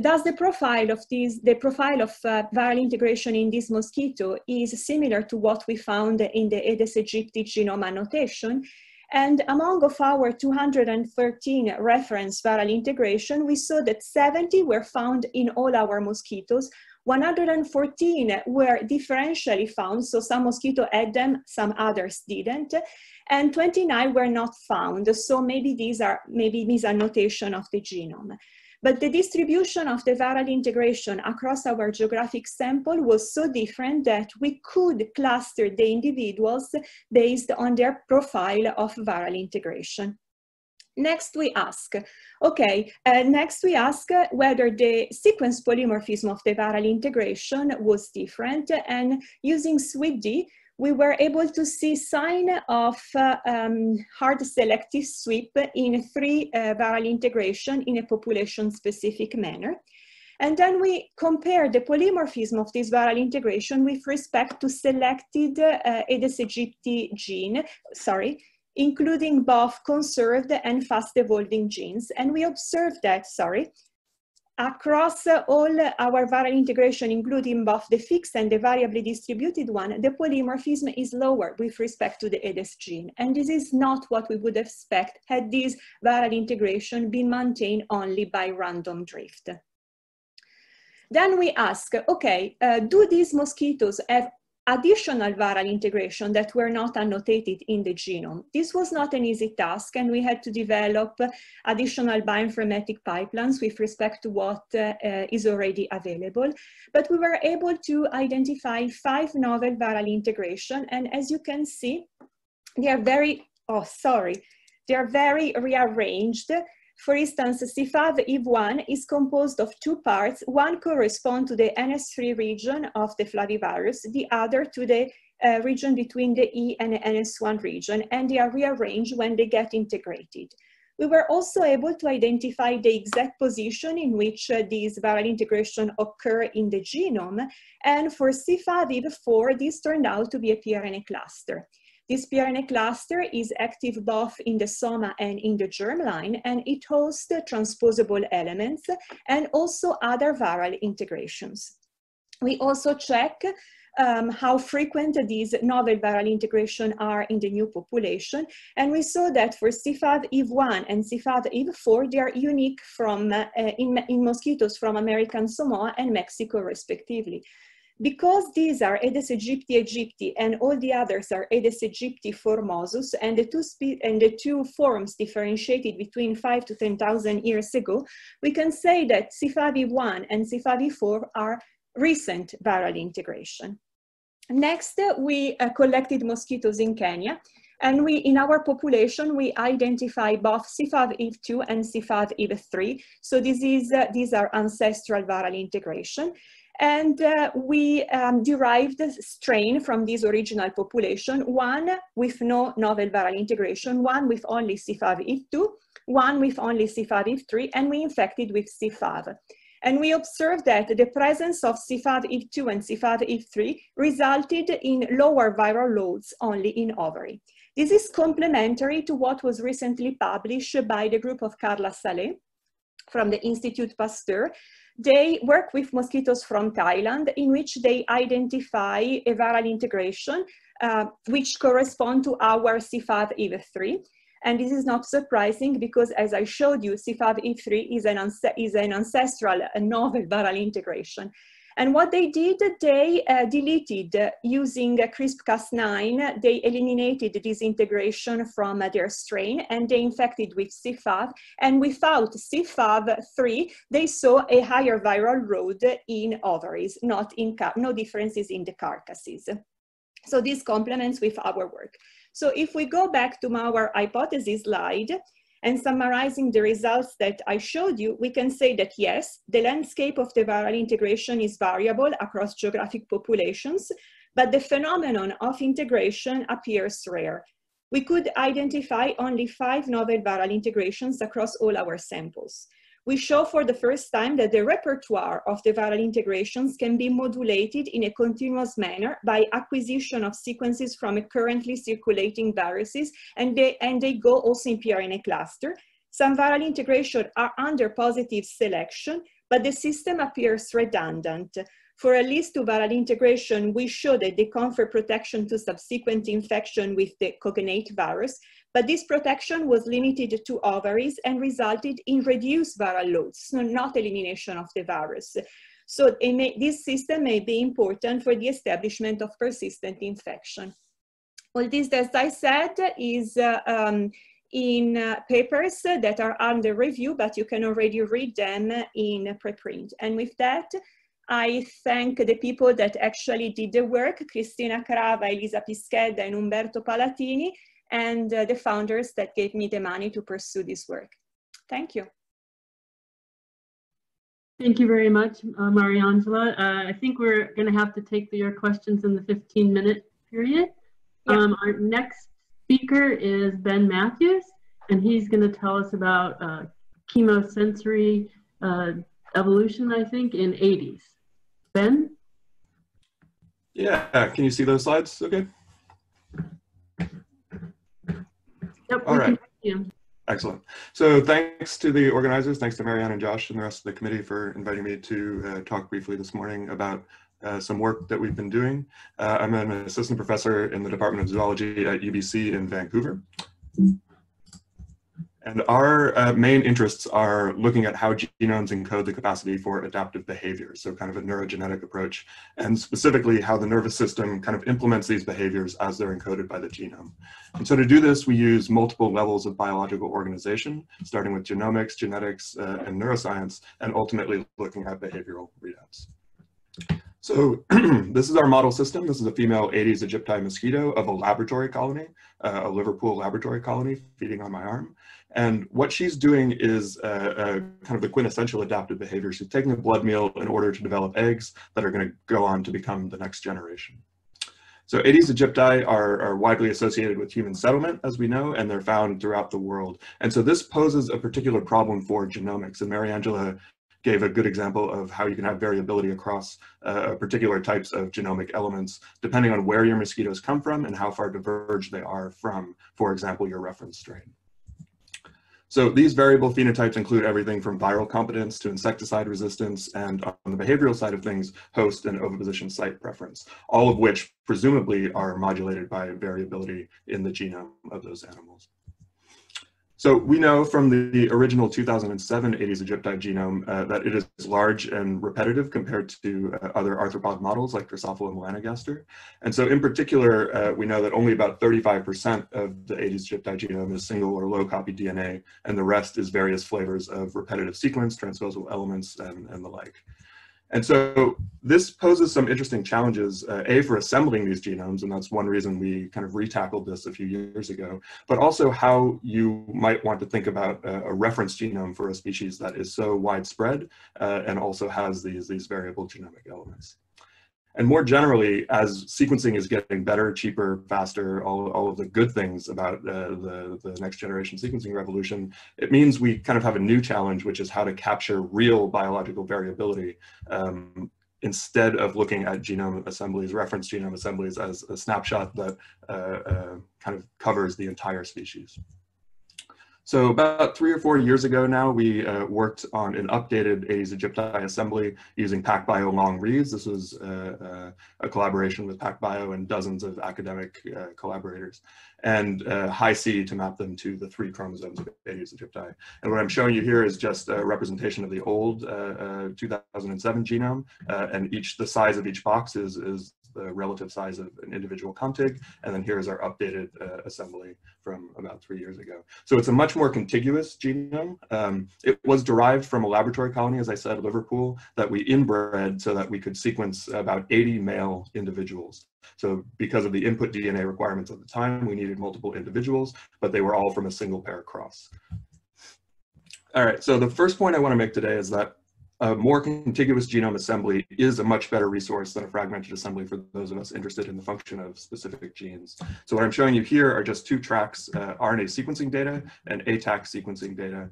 does the profile of viral integration in this mosquito is similar to what we found in the Aedes aegypti genome annotation? And among of our 213 reference viral integration, we saw that 70 were found in all our mosquitoes, 114 were differentially found, so some mosquitoes had them, some others didn't, and 29 were not found, so maybe these are misannotation of the genome. But the distribution of the viral integration across our geographic sample was so different that we could cluster the individuals based on their profile of viral integration. Next, we ask, whether the sequence polymorphism of the viral integration was different, and using SWID, we were able to see sign of hard selective sweep in 3 viral integration in a population-specific manner. And then we compare the polymorphism of this viral integration with respect to selected Aedes aegypti gene, including both conserved and fast-evolving genes. And we observed that, across all our viral integration, including both the fixed and the variably distributed one, the polymorphism is lower with respect to the Aedes gene. And this is not what we would expect had this viral integration been maintained only by random drift. Then we ask, okay, do these mosquitoes have additional viral integration that were not annotated in the genome? This was not an easy task, and we had to develop additional bioinformatic pipelines with respect to what is already available. But we were able to identify 5 novel viral integration, and as you can see, they are very, they are very rearranged. For instance, C5ev1 is composed of 2 parts. One corresponds to the NS3 region of the flavivirus, the other to the region between the E and the NS1 region, and they are rearranged when they get integrated. We were also able to identify the exact position in which these viral integration occur in the genome, and for C5ev4, this turned out to be a pRNA cluster. This pRNA cluster is active both in the soma and in the germline, and it hosts transposable elements and also other viral integrations. We also check how frequent these novel viral integrations are in the new population, and we saw that for C5ev1 and C5ev4, they are unique from, in mosquitoes from American Samoa and Mexico, respectively. Because these are Aedes aegypti and all the others are Aedes aegypti formosus, and the two forms differentiated between 5 to 10,000 years ago, we can say that C5e1 and C5e4 are recent viral integration. Next, we collected mosquitoes in Kenya, and in our population, we identify both C5e2 and C5e3. So these are ancestral viral integration. And we derived a strain from this original population, one with no novel viral integration, one with only C5e2, one with only C5e3, and we infected with C5. And we observed that the presence of C5e2 and C5e3 resulted in lower viral loads only in ovary. This is complementary to what was recently published by the group of Carla Saleh from the Institut Pasteur. They work with mosquitoes from Thailand, in which they identify a viral integration which correspond to our C5e3. And this is not surprising because, as I showed you, C5e3 is an ancestral novel viral integration. And what they did, they deleted using CRISPR-Cas9, they eliminated this integration from their strain, and they infected with C5. And without C5-3, they saw a higher viral load in ovaries, no differences in the carcasses. So this complements with our work. So if we go back to our hypothesis slide, and summarizing the results that I showed you, we can say that yes, the landscape of the viral integration is variable across geographic populations, but the phenomenon of integration appears rare. We could identify only 5 novel viral integrations across all our samples. We show for the first time that the repertoire of the viral integrations can be modulated in a continuous manner by acquisition of sequences from currently circulating viruses, and they go also in pRNA cluster. Some viral integrations are under positive selection, but the system appears redundant. For at least 2 viral integration, we show that they confer protection to subsequent infection with the cognate virus, but this protection was limited to ovaries and resulted in reduced viral loads, so not elimination of the virus. So this system may be important for the establishment of persistent infection. All this, as I said, is in papers that are under review, but you can already read them in preprint. And with that, I thank the people that actually did the work, Cristina Crava, Elisa Pischedda, and Umberto Palatini, and the founders that gave me the money to pursue this work. Thank you. Thank you very much, Mariangela. I think we're going to have to take your questions in the 15-minute period. Yeah. Our next speaker is Ben Matthews, and he's going to tell us about chemosensory evolution, I think, in Aedes. Ben? Yeah, can you see those slides? Okay. Yep, all right. All Excellent. So thanks to the organizers, thanks to Marianne and Josh and the rest of the committee for inviting me to talk briefly this morning about some work that we've been doing. I'm an assistant professor in the Department of Zoology at UBC in Vancouver. And our main interests are looking at how genomes encode the capacity for adaptive behavior, so kind of a neurogenetic approach, and specifically how the nervous system kind of implements these behaviors as they're encoded by the genome. And so to do this, we use multiple levels of biological organization, starting with genomics, genetics, and neuroscience, and ultimately looking at behavioral readouts. So this is our model system. This is a female Aedes aegypti mosquito of a laboratory colony, a Liverpool laboratory colony feeding on my arm. And what she's doing is kind of the quintessential adaptive behavior. She's taking a blood meal in order to develop eggs that are going to go on to become the next generation. So Aedes aegypti are widely associated with human settlement, as we know, and they're found throughout the world. And so this poses a particular problem for genomics. And Mariangela gave a good example of how you can have variability across particular types of genomic elements, depending on where your mosquitoes come from and how far diverged they are from, for example, your reference strain. So these variable phenotypes include everything from viral competence to insecticide resistance, and on the behavioral side of things, host and oviposition site preference, all of which presumably are modulated by variability in the genome of those animals. So we know from the original 2007 Aedes aegypti genome that it is large and repetitive compared to other arthropod models like Drosophila melanogaster. And so in particular, we know that only about 35% of the Aedes aegypti genome is single or low copy DNA, and the rest is various flavors of repetitive sequence, transposable elements, and the like. And so this poses some interesting challenges, for assembling these genomes, and that's one reason we kind of retackled this a few years ago, but also how you might want to think about a reference genome for a species that is so widespread and also has these variable genomic elements. And more generally, as sequencing is getting better, cheaper, faster, all of the good things about the next generation sequencing revolution, it means we kind of have a new challenge, which is how to capture real biological variability instead of looking at genome assemblies, reference genome assemblies, as a snapshot that kind of covers the entire species. So about 3 or 4 years ago now, we worked on an updated Aedes aegypti assembly using PacBio long reads. This was a collaboration with PacBio and dozens of academic collaborators, and Hi-C to map them to the 3 chromosomes of Aedes aegypti. And what I'm showing you here is just a representation of the old 2007 genome, and the size of each box is the relative size of an individual contig, and then here's our updated assembly from about 3 years ago. So it's a much more contiguous genome. It was derived from a laboratory colony, as I said, Liverpool, that we inbred so that we could sequence about 80 male individuals. So because of the input DNA requirements at the time, we needed multiple individuals, but they were all from a single pair cross. All right, so the first point I want to make today is that a more contiguous genome assembly is a much better resource than a fragmented assembly for those of us interested in the function of specific genes. So what I'm showing you here are just 2 tracks, RNA sequencing data and ATAC sequencing data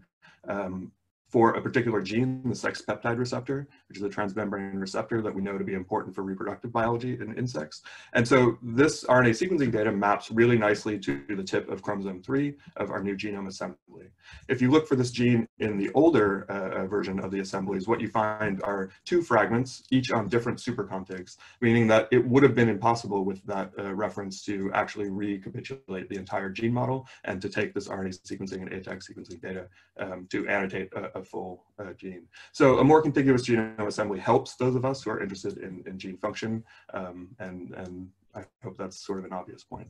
for a particular gene, the sex peptide receptor, which is a transmembrane receptor that we know to be important for reproductive biology in insects. And so this RNA sequencing data maps really nicely to the tip of chromosome 3 of our new genome assembly. If you look for this gene in the older version of the assemblies, what you find are 2 fragments, each on different supercontigs, meaning that it would have been impossible with that reference to actually recapitulate the entire gene model and to take this RNA sequencing and ATAC sequencing data to annotate a full gene. So a more contiguous genome assembly helps those of us who are interested in gene function, and I hope that's sort of an obvious point.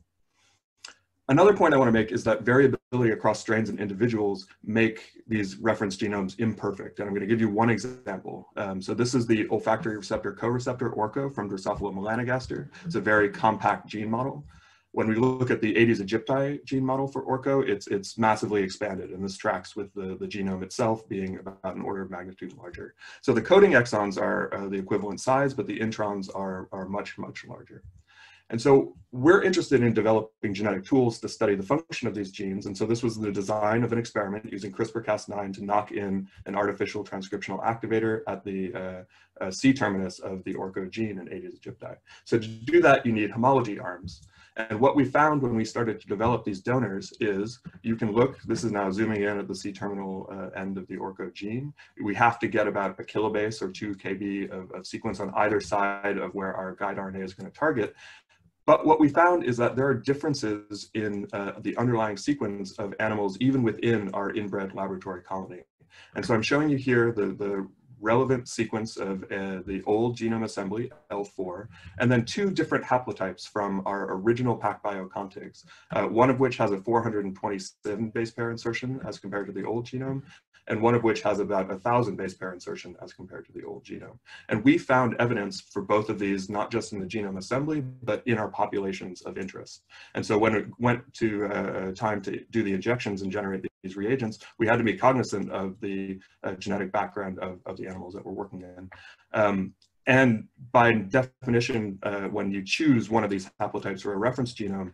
Another point I want to make is that variability across strains and individuals make these reference genomes imperfect. And I'm going to give you one example. So this is the olfactory receptor co-receptor ORCO from Drosophila melanogaster. It's a very compact gene model. When we look at the Aedes aegypti gene model for ORCO, it's massively expanded, and this tracks with the genome itself being about an order of magnitude larger. So the coding exons are the equivalent size, but the introns are much, much larger. And so we're interested in developing genetic tools to study the function of these genes. And so this was the design of an experiment using CRISPR-Cas9 to knock in an artificial transcriptional activator at the C terminus of the ORCO gene in Aedes aegypti. So to do that, you need homology arms. And what we found when we started to develop these donors is, you can look, this is now zooming in at the C-terminal end of the ORCO gene. We have to get about a kilobase or 2 kb of sequence on either side of where our guide RNA is going to target. But what we found is that there are differences in the underlying sequence of animals, even within our inbred laboratory colony. And so I'm showing you here the relevant sequence of the old genome assembly, L4, and then 2 different haplotypes from our original PacBio contigs, one of which has a 427 base pair insertion as compared to the old genome, and one of which has about 1,000 base pair insertion as compared to the old genome. And we found evidence for both of these, not just in the genome assembly, but in our populations of interest. And so when it went to time to do the injections and generate these reagents, we had to be cognizant of the genetic background of the animals that we're working in. And by definition, when you choose one of these haplotypes for a reference genome,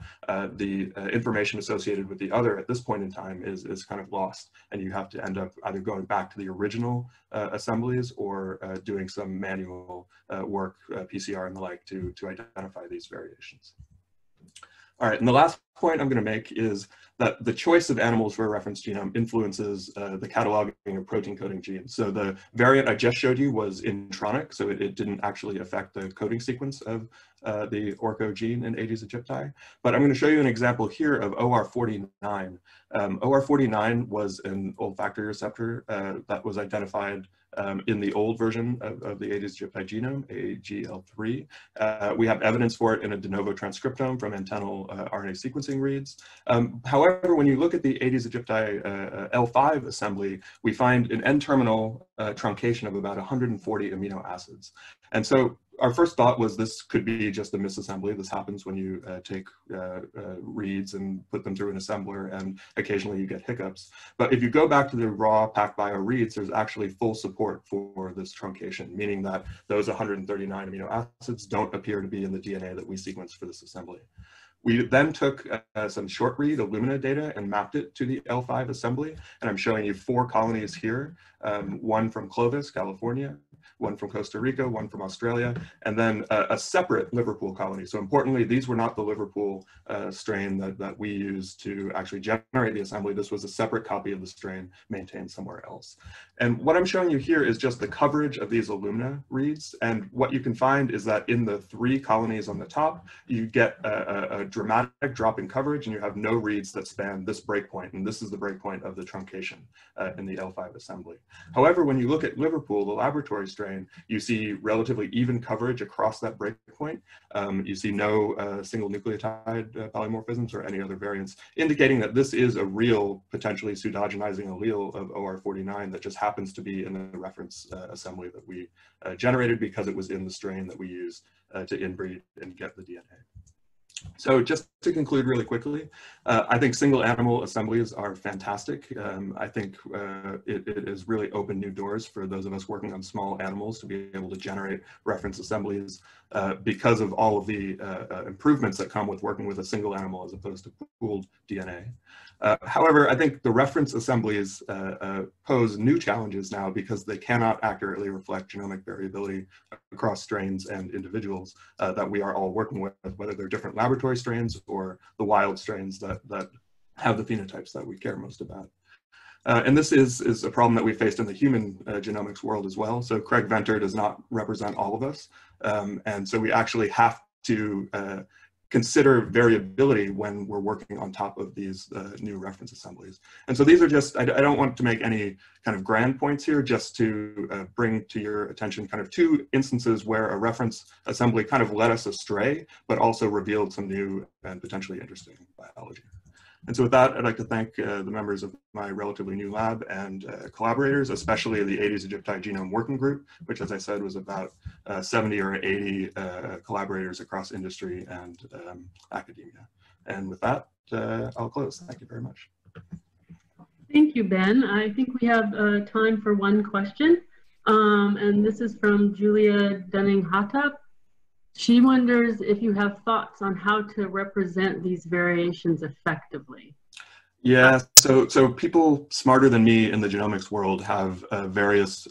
the information associated with the other at this point in time is kind of lost. And you have to end up either going back to the original assemblies or doing some manual work, PCR and the like, to identify these variations. All right, and the last point I'm going to make is that the choice of animals for a reference genome influences the cataloging of protein coding genes. So the variant I just showed you was intronic, so it didn't actually affect the coding sequence of the ORCO gene in Aedes aegypti. But I'm going to show you an example here of OR49. OR49 was an olfactory receptor that was identified in the old version of the Aedes aegypti genome, AGL3. We have evidence for it in a de novo transcriptome from antennal RNA sequencing reads. However, when you look at the Aedes aegypti L5 assembly, we find an N-terminal truncation of about 140 amino acids. And so our first thought was this could be just a misassembly. This happens when you take reads and put them through an assembler, and occasionally you get hiccups. But if you go back to the raw PacBio reads, there's actually full support for this truncation, meaning that those 139 amino acids don't appear to be in the DNA that we sequenced for this assembly. We then took some short read Illumina data and mapped it to the L5 assembly. And I'm showing you 4 colonies here, one from Clovis, California, one from Costa Rica, one from Australia, and then a separate Liverpool colony. So importantly, these were not the Liverpool strain that we used to actually generate the assembly. This was a separate copy of the strain maintained somewhere else. And what I'm showing you here is just the coverage of these Illumina reads. And what you can find is that in the 3 colonies on the top, you get a dramatic drop in coverage, and you have no reads that span this breakpoint. And this is the breakpoint of the truncation in the L5 assembly. However, when you look at Liverpool, the laboratory strain, you see relatively even coverage across that breakpoint. You see no single nucleotide polymorphisms or any other variants, indicating that this is a real potentially pseudogenizing allele of OR49 that just happens to be in the reference assembly that we generated because it was in the strain that we use to inbreed and get the DNA. So just to conclude really quickly, I think single animal assemblies are fantastic. I think it has really opened new doors for those of us working on small animals to be able to generate reference assemblies because of all of the improvements that come with working with a single animal as opposed to pooled DNA. However, I think the reference assemblies pose new challenges now because they cannot accurately reflect genomic variability across strains and individuals that we are all working with, whether they're different laboratory strains or the wild strains that have the phenotypes that we care most about. And this is a problem that we faced in the human genomics world as well. So Craig Venter does not represent all of us. And so we actually have to consider variability when we're working on top of these new reference assemblies. And so these are just, I don't want to make any kind of grand points here, just to bring to your attention kind of 2 instances where a reference assembly kind of led us astray, but also revealed some new and potentially interesting biology. And so with that, I'd like to thank the members of my relatively new lab and collaborators, especially the Aedes aegypti Genome Working Group, which, as I said, was about 70 or 80 collaborators across industry and academia. And with that, I'll close. Thank you very much. Thank you, Ben. I think we have time for one question. And this is from Julia Dunning-Hattap. She wonders if you have thoughts on how to represent these variations effectively. Yeah, so people smarter than me in the genomics world have various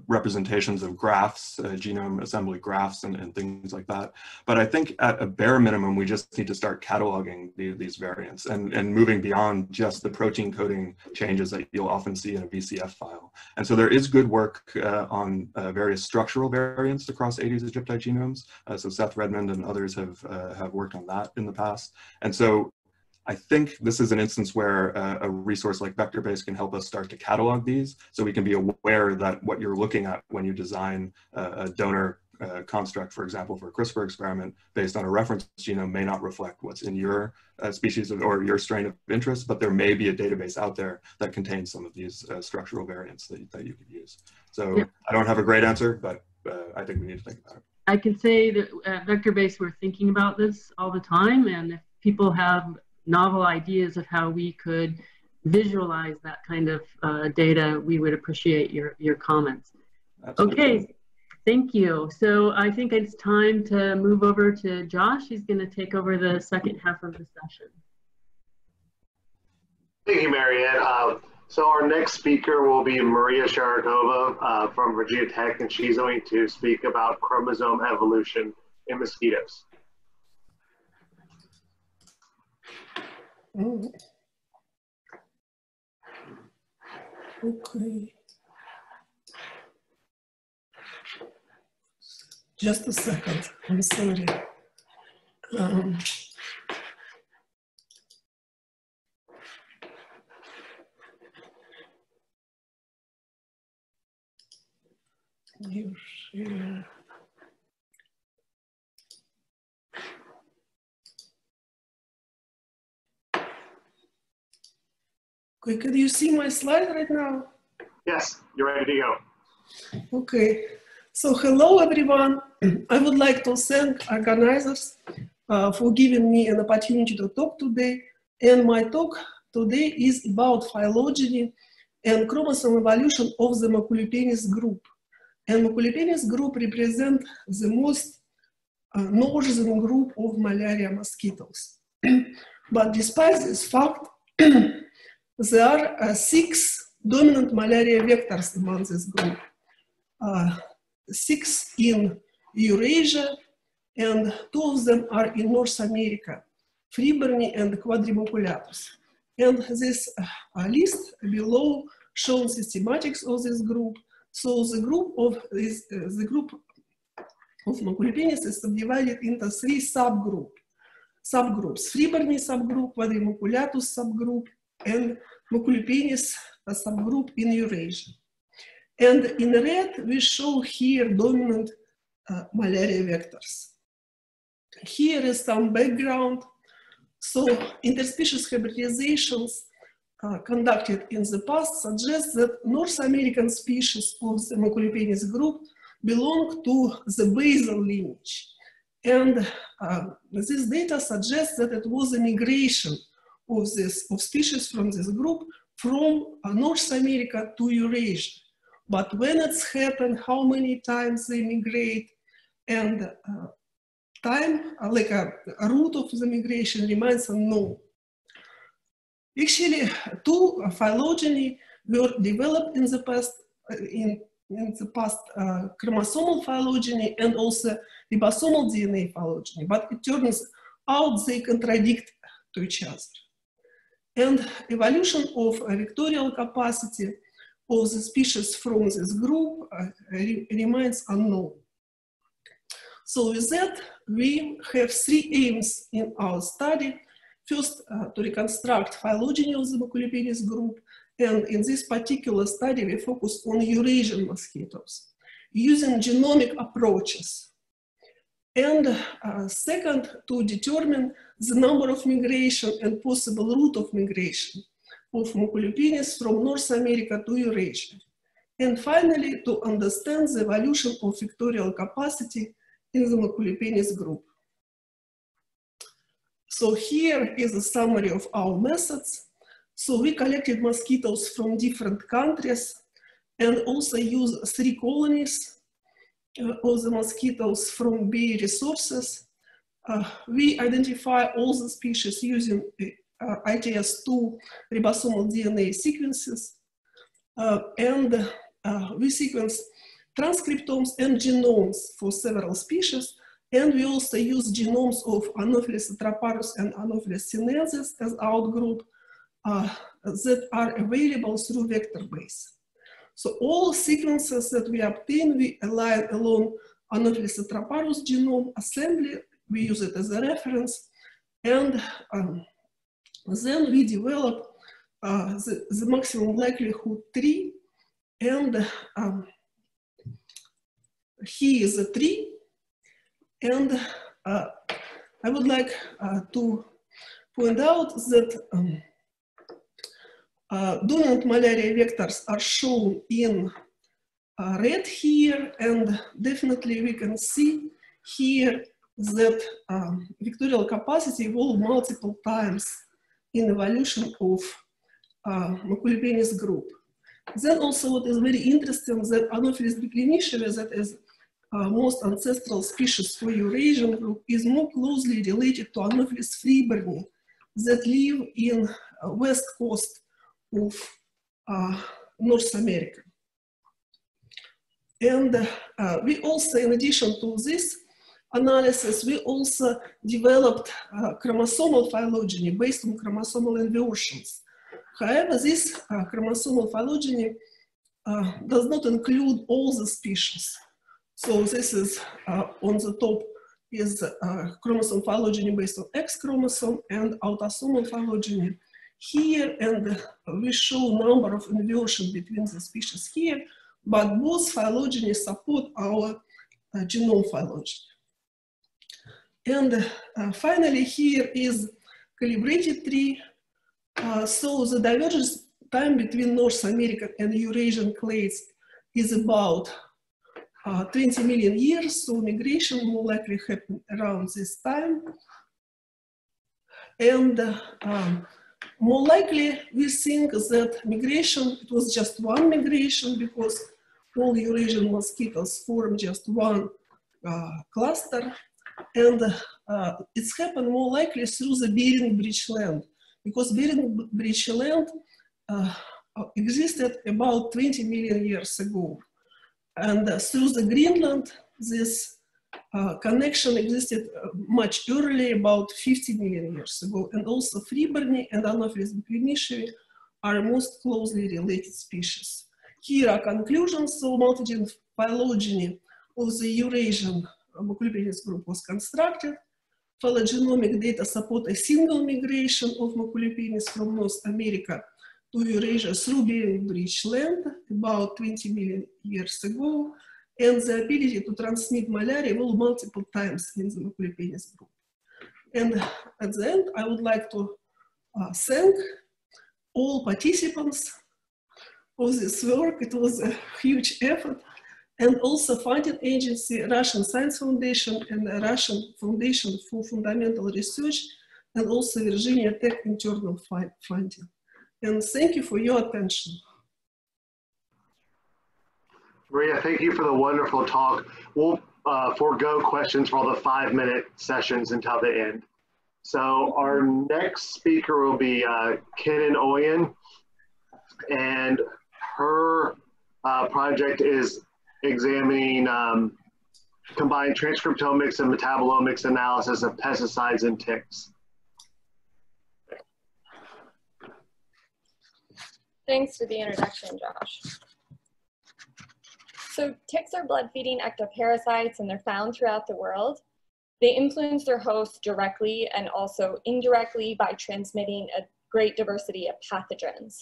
representations of graphs, genome assembly graphs and things like that. But I think at a bare minimum, we just need to start cataloging these variants and moving beyond just the protein coding changes that you'll often see in a VCF file. And so there is good work on various structural variants across Aedes aegypti genomes. So Seth Redmond and others have worked on that in the past. And so I think this is an instance where a resource like VectorBase can help us start to catalog these, so we can be aware that what you're looking at when you design a donor construct, for example, for a CRISPR experiment based on a reference genome may not reflect what's in your species or your strain of interest, but there may be a database out there that contains some of these structural variants that you could use. So yeah. I don't have a great answer, but I think we need to think about it. I can say that at VectorBase, we're thinking about this all the time, and if people have novel ideas of how we could visualize that kind of data, we would appreciate your comments. Absolutely. Okay, thank you. So I think it's time to move over to Josh. He's going to take over the second half of the session. Thank you, Marianne. So our next speaker will be Maria Sharakhova from Virginia Tech, and she's going to speak about chromosome evolution in mosquitoes. Oh. Okay. Just a second. I'm sorry. You share. Okay, can you see my slide right now? Yes, you're ready to go. Okay, so hello everyone. I would like to thank organizers for giving me an opportunity to talk today. And my talk today is about phylogeny and chromosome evolution of the Maculipennis group. And Maculipennis group represent the most northern group of malaria mosquitoes. But despite this fact, there are 6 dominant malaria vectors among this group. 6 in Eurasia, and 2 of them are in North America, Phylogeny and Quadrimaculatus. And this list below shows systematics of this group. So the group of Maculipennis is subdivided into 3 subgroups: Phylogeny subgroup, Quadrimaculatus subgroup, and Maculipennis subgroup in Eurasia. And in red, we show here dominant malaria vectors. Here is some background. So interspecies hybridizations conducted in the past suggest that North American species of the Maculipennis group belong to the basal lineage. And this data suggests that it was a migration of species from this group from North America to Eurasia. But when it's happened, how many times they migrate, and time, like a route of the migration remains unknown. Actually, 2 phylogeny were developed in the past, chromosomal phylogeny and also ribosomal DNA phylogeny, but it turns out they contradict to each other. And evolution of vectorial capacity of the species from this group remains unknown. So with that, we have 3 aims in our study. First, to reconstruct phylogeny of the Maculipennis group. And in this particular study, we focus on Eurasian mosquitoes using genomic approaches. And second, to determine the number of migration and possible route of migration of Maculipennis from North America to Eurasia. And finally, to understand the evolution of vectorial capacity in the Maculipennis group. So here is a summary of our methods. So we collected mosquitoes from different countries and also used 3 colonies of the mosquitoes from bee resources. We identify all the species using ITS2 ribosomal DNA sequences, and we sequence transcriptomes and genomes for several species, and we also use genomes of Anopheles atraparus and Anopheles sinensis as outgroup that are available through VectorBase. So all sequences that we obtain, we align along Anopheles atraparus genome assembly, we use it as a reference, and then we develop the maximum likelihood tree, and here is a tree, and I would like to point out that dominant malaria vectors are shown in red here, and definitely we can see here that vectorial capacity evolved multiple times in evolution of Maculipennis group. Then also what is very interesting that Anopheles bicliniciae, that is most ancestral species for Eurasian group, is more closely related to Anopheles freeburni that live in west coast of North America. And we also, in addition to this analysis, we also developed chromosomal phylogeny based on chromosomal inversions. However, this chromosomal phylogeny does not include all the species. So this is on the top is chromosome phylogeny based on X chromosome and autosomal phylogeny here, and we show number of inversions between the species here, but both phylogeny support our genome phylogeny. And finally, here is calibrated tree. So the divergence time between North American and Eurasian clades is about 20 million years, so migration more likely happened around this time. And more likely, we think that migration, it was just one migration because all Eurasian mosquitoes form just one cluster. And it's happened more likely through the Bering Bridge land, because Bering Bridge land existed about 20 million years ago. And through the Greenland, this connection existed much earlier, about 50 million years ago. And also freeburni and Anopheles bicliniciae are most closely related species. Here are conclusions. So multigene phylogeny of the Eurasian Maculipennis group was constructed. Phylogenomic data support a single migration of Maculipennis from North America to Eurasia through Bering Bridge land about 20 million years ago, and the ability to transmit malaria will multiple times in the Maculipennis group. And at the end, I would like to thank all participants for this work. It was a huge effort. And also funding agency, Russian Science Foundation and the Russian Foundation for Fundamental Research, and also Virginia Tech internal funding. And thank you for your attention. Maria, thank you for the wonderful talk. We'll forego questions for all the 5-minute sessions until the end. So our next speaker will be Kennan Oyen, and her project is examining combined transcriptomics and metabolomics analysis of pesticides and ticks. Thanks for the introduction, Josh. So ticks are blood-feeding ectoparasites, and they're found throughout the world. They influence their hosts directly and also indirectly by transmitting a great diversity of pathogens.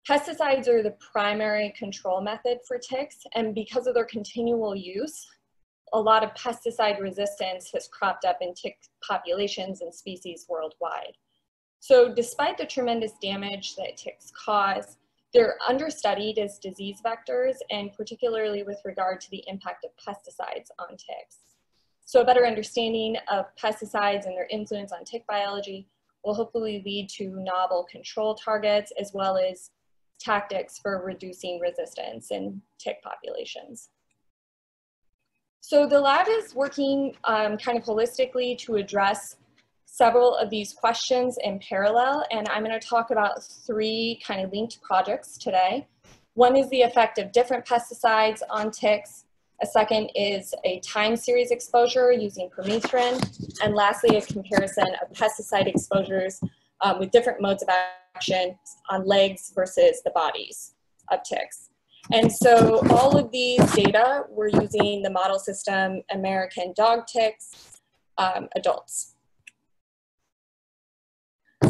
Pesticides are the primary control method for ticks, and because of their continual use, a lot of pesticide resistance has cropped up in tick populations and species worldwide. So despite the tremendous damage that ticks cause, they're understudied as disease vectors, and particularly with regard to the impact of pesticides on ticks. So a better understanding of pesticides and their influence on tick biology will hopefully lead to novel control targets as well as tactics for reducing resistance in tick populations. So the lab is working kind of holistically to address several of these questions in parallel, and I'm going to talk about 3 kind of linked projects today. One is the effect of different pesticides on ticks. A second is a time series exposure using permethrin. And lastly, a comparison of pesticide exposures with different modes of action on legs versus the bodies of ticks. And so all of these data, we're using the model system American dog ticks, adults.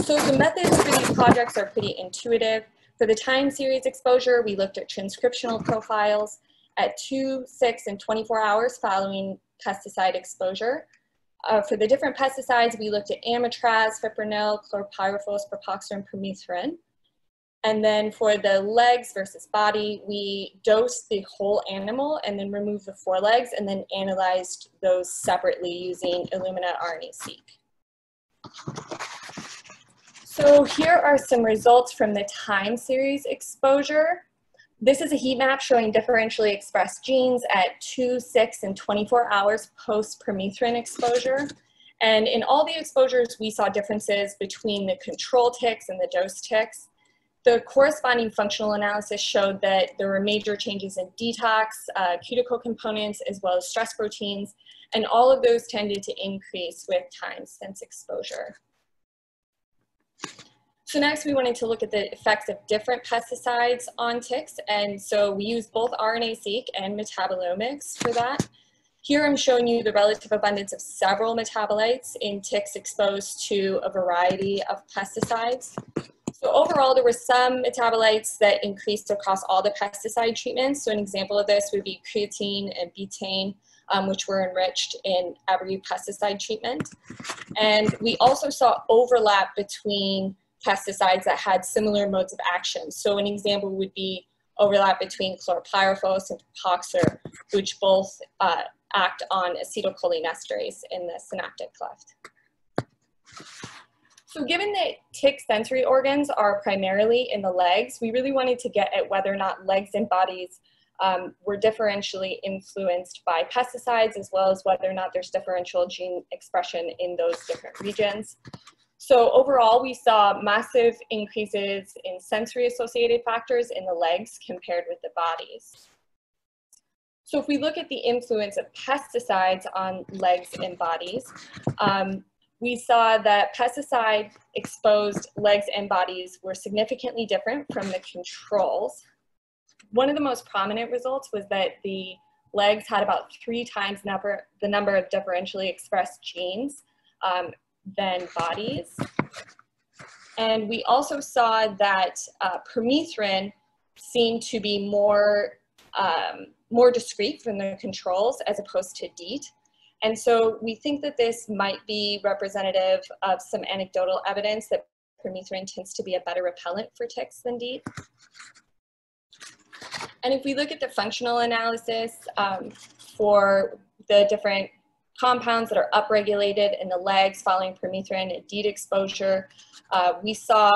So the methods for these projects are pretty intuitive. For the time series exposure, we looked at transcriptional profiles at 2, 6, and 24 hours following pesticide exposure. For the different pesticides, we looked at amitraz, fipronil, chlorpyrifos, propoxyl, and permethrin. And then for the legs versus body, we dosed the whole animal and then removed the forelegs and then analyzed those separately using Illumina RNA-seq. So here are some results from the time series exposure. This is a heat map showing differentially expressed genes at 2, 6, and 24 hours post-permethrin exposure. And in all the exposures, we saw differences between the control ticks and the dose ticks. The corresponding functional analysis showed that there were major changes in detox, cuticle components, as well as stress proteins, and all of those tended to increase with time since exposure. So next we wanted to look at the effects of different pesticides on ticks, and so we used both RNA-seq and metabolomics for that. Here I'm showing you the relative abundance of several metabolites in ticks exposed to a variety of pesticides. So overall, there were some metabolites that increased across all the pesticide treatments. So an example of this would be creatine and betaine, which were enriched in every pesticide treatment. And we also saw overlap between pesticides that had similar modes of action. So an example would be overlap between chlorpyrifos and propoxyl, which both act on acetylcholinesterase in the synaptic cleft. So given that tick sensory organs are primarily in the legs, we really wanted to get at whether or not legs and bodies were differentially influenced by pesticides, as well as whether or not there's differential gene expression in those different regions. So overall, we saw massive increases in sensory associated factors in the legs compared with the bodies. So if we look at the influence of pesticides on legs and bodies, we saw that pesticide exposed legs and bodies were significantly different from the controls. One of the most prominent results was that the legs had about 3 times the number of differentially expressed genes than bodies. And we also saw that permethrin seemed to be more discrete from the controls as opposed to DEET. And so we think that this might be representative of some anecdotal evidence that permethrin tends to be a better repellent for ticks than DEET. And if we look at the functional analysis for the different compounds that are upregulated in the legs following permethrin and DEET exposure, we saw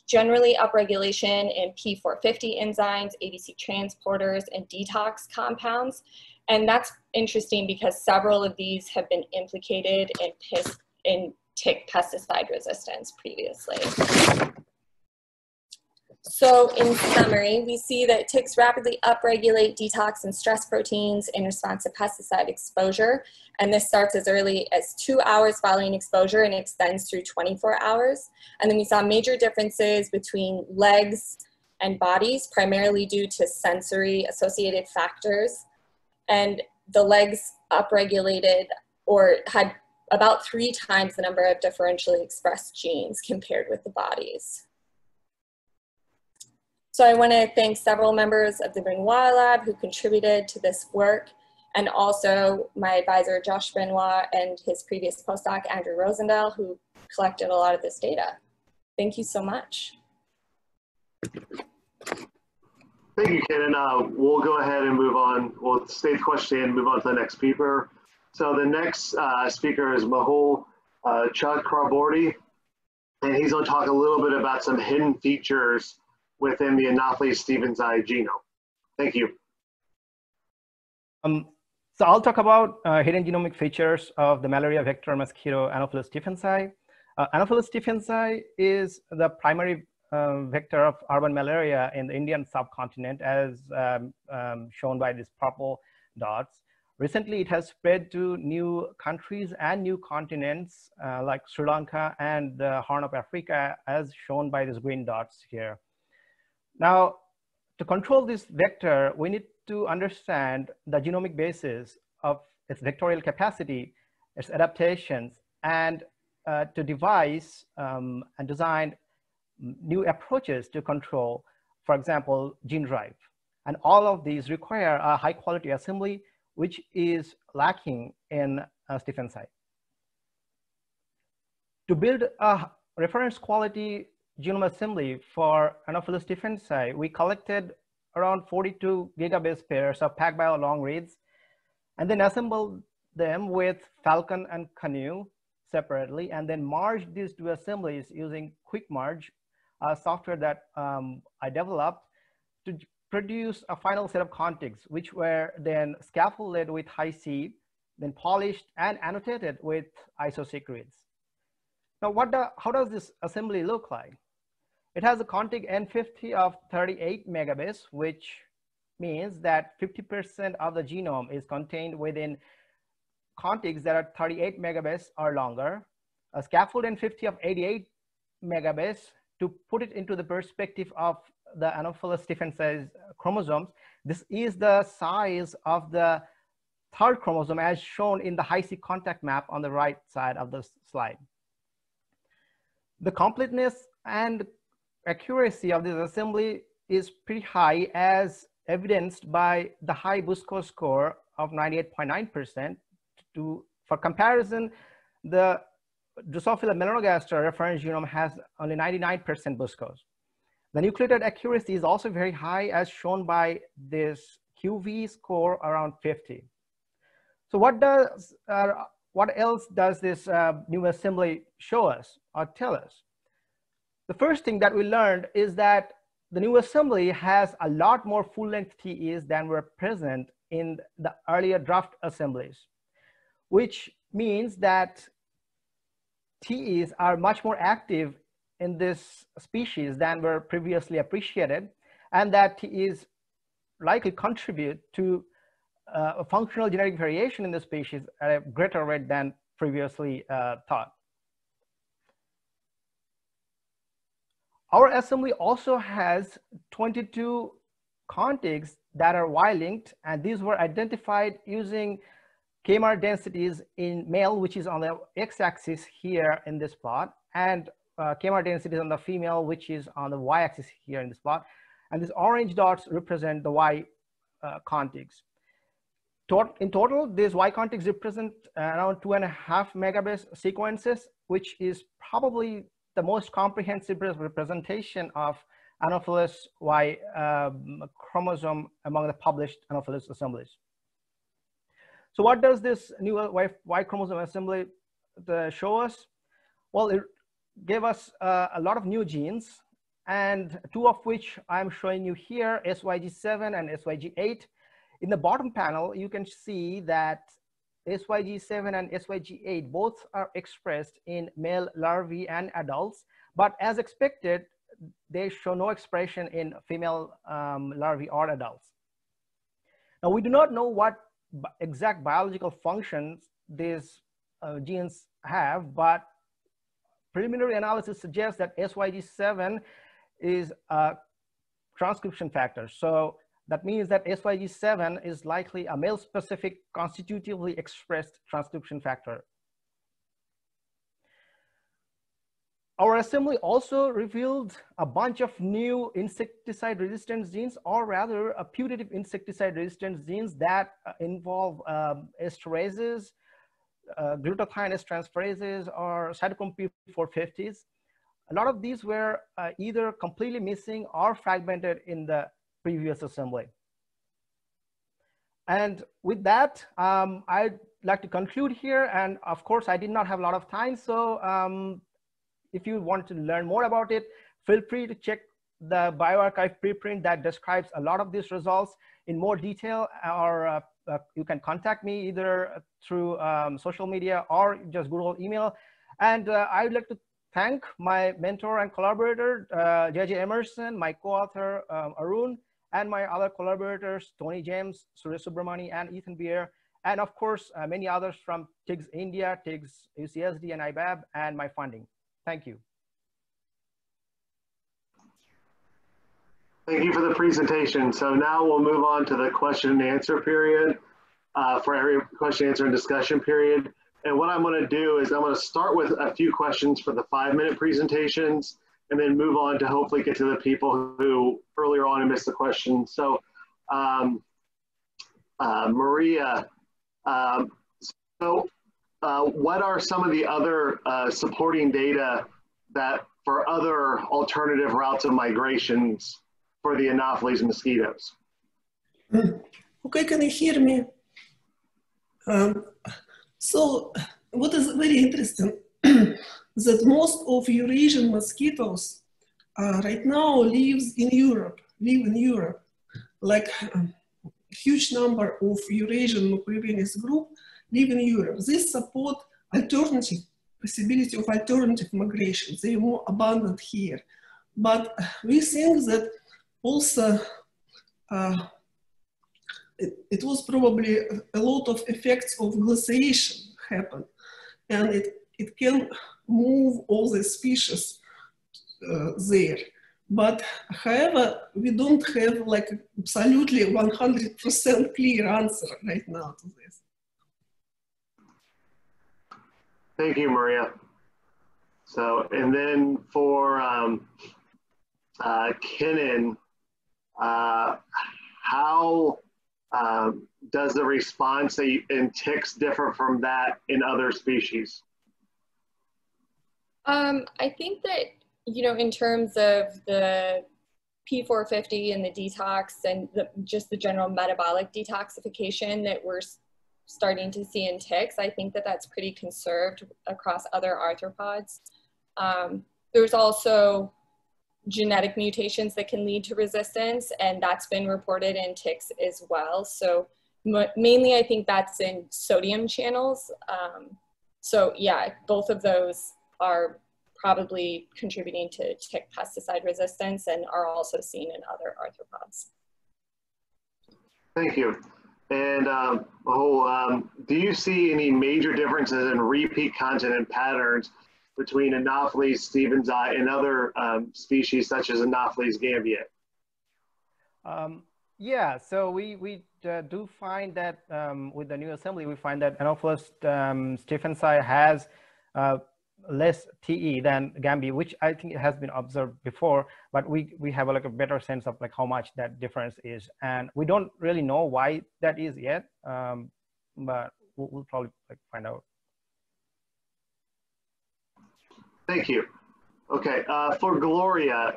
generally upregulation in P450 enzymes, ADC transporters, and detox compounds. And that's interesting because several of these have been implicated in tick pesticide resistance previously. So in summary, we see that ticks rapidly upregulate detox and stress proteins in response to pesticide exposure. And this starts as early as 2 hours following exposure and extends through 24 hours. And then we saw major differences between legs and bodies, primarily due to sensory associated factors. And the legs upregulated or had about 3 times the number of differentially expressed genes compared with the bodies. So I want to thank several members of the Benoit Lab who contributed to this work, and also my advisor Josh Benoit and his previous postdoc Andrew Rosendahl, who collected a lot of this data. Thank you so much. Thank you, Kennan. We'll go ahead and move on. We'll state the question and move on to the next speaker. So the next speaker is Mahul Chakraborty, and he's going to talk a little bit about some hidden features within the Anopheles-Stevens-I genome. Thank you. So I'll talk about hidden genomic features of the malaria vector mosquito Anopheles-Stevens-I. Anopheles stephensi is the primary vector of urban malaria in the Indian subcontinent, as shown by these purple dots. Recently, it has spread to new countries and new continents like Sri Lanka and the Horn of Africa, as shown by these green dots here. Now, to control this vector, we need to understand the genomic basis of its vectorial capacity, its adaptations, and to devise and design new approaches to control, for example, gene drive. And all of these require a high quality assembly, which is lacking in stephensi. To build a reference quality genome assembly for Anopheles stephensi, we collected around 42 gigabase pairs of PacBio long reads, and then assembled them with Falcon and Canoe separately, and then merged these two assemblies using Quick Merge, a software that I developed to produce a final set of contigs, which were then scaffolded with Hi-C, then polished and annotated with ISO-seq reads. Now, how does this assembly look like? It has a contig N50 of 38 megabase, which means that 50% of the genome is contained within contigs that are 38 megabase or longer. A scaffold N50 of 88 megabase, to put it into the perspective of the Anopheles stephensi's chromosomes, this is the size of the third chromosome as shown in the Hi-C contact map on the right side of the slide. The completeness and accuracy of this assembly is pretty high, as evidenced by the high Busco score of 98.9%. For comparison, the Drosophila melanogaster reference genome has only 99% Buscos. The nucleotide accuracy is also very high, as shown by this QV score around 50. So what else does this new assembly show us or tell us? The first thing that we learned is that the new assembly has a lot more full-length TEs than were present in the earlier draft assemblies, which means that TEs are much more active in this species than were previously appreciated, and that TEs likely contribute to a functional genetic variation in the species at a greater rate than previously thought. Our assembly also has 22 contigs that are Y-linked, and these were identified using KMR densities in male, which is on the x-axis here in this plot, and KMR densities on the female, which is on the y-axis here in this plot. And these orange dots represent the Y contigs. In total, these Y contigs represent around 2.5 megabase sequences, which is probably the most comprehensive representation of Anopheles Y chromosome among the published Anopheles assemblies. So what does this new Y chromosome assembly show us? Well, it gave us a lot of new genes, and two of which I'm showing you here, SYG7 and SYG8. In the bottom panel, you can see that SYG7 and SYG8 both are expressed in male larvae and adults, but as expected, they show no expression in female larvae or adults. Now, we do not know what exact biological functions these genes have, but preliminary analysis suggests that SYG7 is a transcription factor. So that means that SYG7 is likely a male-specific constitutively expressed transcription factor. Our assembly also revealed a bunch of new insecticide-resistant genes, or rather a putative insecticide-resistant genes that involve esterases, glutathione transferases, or cytochrome P450s. A lot of these were either completely missing or fragmented in the previous assembly. And with that, I'd like to conclude here. And of course, I did not have a lot of time. So if you want to learn more about it, feel free to check the bioRxiv preprint that describes a lot of these results in more detail, or you can contact me either through social media or just Google email. And I would like to thank my mentor and collaborator, J.J. Emerson, my co-author, Arun, and my other collaborators, Tony James, Suresh Subramani, and Ethan Beer, and of course, many others from TIGS India, TIGS UCSD, and IBAB, and my funding. Thank you. Thank you for the presentation. So now we'll move on to the question and answer period, for every question, answer, and discussion period. And what I'm going to do is I'm going to start with a few questions for the 5-minute presentations, and then move on to hopefully get to the people who earlier on missed the question. So Maria, what are some of the other supporting data that for other alternative routes of migrations for the Anopheles mosquitoes? Okay, can you hear me? So what is very interesting that most of Eurasian mosquitoes right now live in Europe. Like huge number of Eurasian Maculipennis group live in Europe. This support alternative possibility of alternative migration. They are more abundant here, but we think that also it was probably a lot of effects of glaciation happen, and it can move all the species there. But however, we don't have like absolutely 100% clear answer right now to this. Thank you, Maria. So, and then for Kennan, how does the response in ticks differ from that in other species? I think that, you know, in terms of the P450 and the detox and just the general metabolic detoxification that we're starting to see in ticks, I think that that's pretty conserved across other arthropods. There's also genetic mutations that can lead to resistance, and that's been reported in ticks as well. So mainly I think that's in sodium channels. So yeah, both of those are probably contributing to tick pesticide resistance and are also seen in other arthropods. Thank you. And Mahul, do you see any major differences in repeat content and patterns between Anopheles stevensii and other species such as Anopheles gambiae? Yeah, so we do find that with the new assembly, we find that Anopheles stevensii has less TE than gambiae, which I think it has been observed before, but we have like a better sense of like how much that difference is, and we don't really know why that is yet, but we'll probably like find out. Thank you. Okay, for Gloria,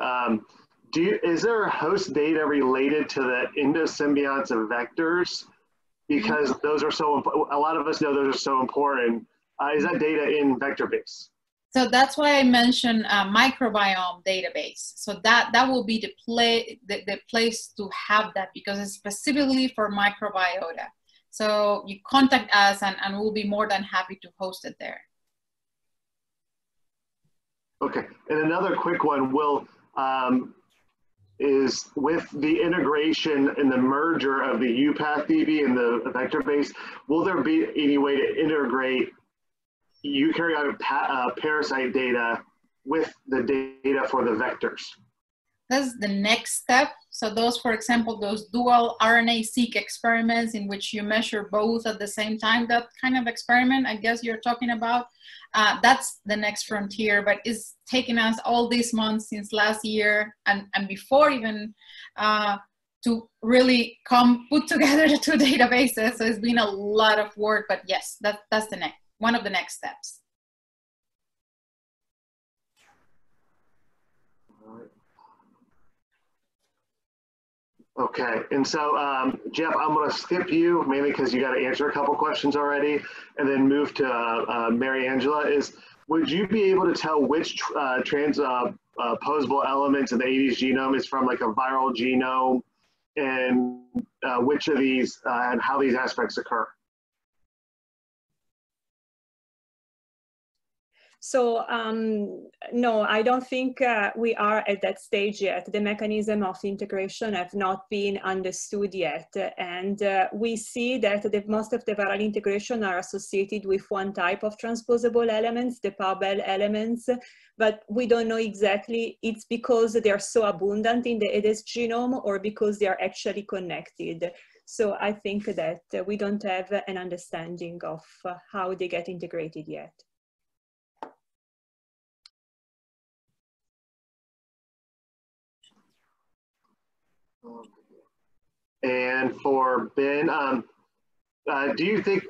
is there host data related to the endosymbionts of vectors? Because those are so, a lot of us know those are so important. Is that data in VectorBase? So that's why I mentioned microbiome database. So that will be the place to have that, because it's specifically for microbiota. So you contact us and we'll be more than happy to host it there. Okay, and another quick one is with the integration and the merger of the VEuPathDB and the VectorBase, will there be any way to integrate eukaryotic parasite data with the data for the vectors? That's the next step. So those, for example, those dual RNA-seq experiments in which you measure both at the same time, that kind of experiment I guess you're talking about, that's the next frontier, but it's taken us all these months since last year and before even to really put together the two databases. So it's been a lot of work, but yes, that's the next, one of the next steps. Okay, and so Geoff, I'm going to skip you mainly because you got to answer a couple questions already, and then move to Mariangela. Would you be able to tell which transposable elements in the Aedes genome is from like a viral genome, and which of these and how these aspects occur? So no, I don't think we are at that stage yet. The mechanism of integration have not been understood yet. And we see that most of the viral integration are associated with one type of transposable elements, the parbel elements, but we don't know exactly it's because they're so abundant in the Aedes genome or because they are actually connected. So I think that we don't have an understanding of how they get integrated yet. And for Ben, do you think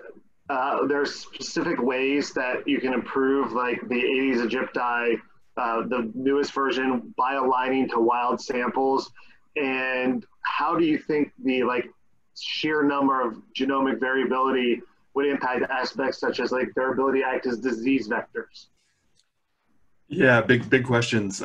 there's specific ways that you can improve, like the Aedes aegypti, the newest version, by aligning to wild samples? And how do you think the sheer number of genomic variability would impact aspects such as their ability to act as disease vectors? Yeah, big questions.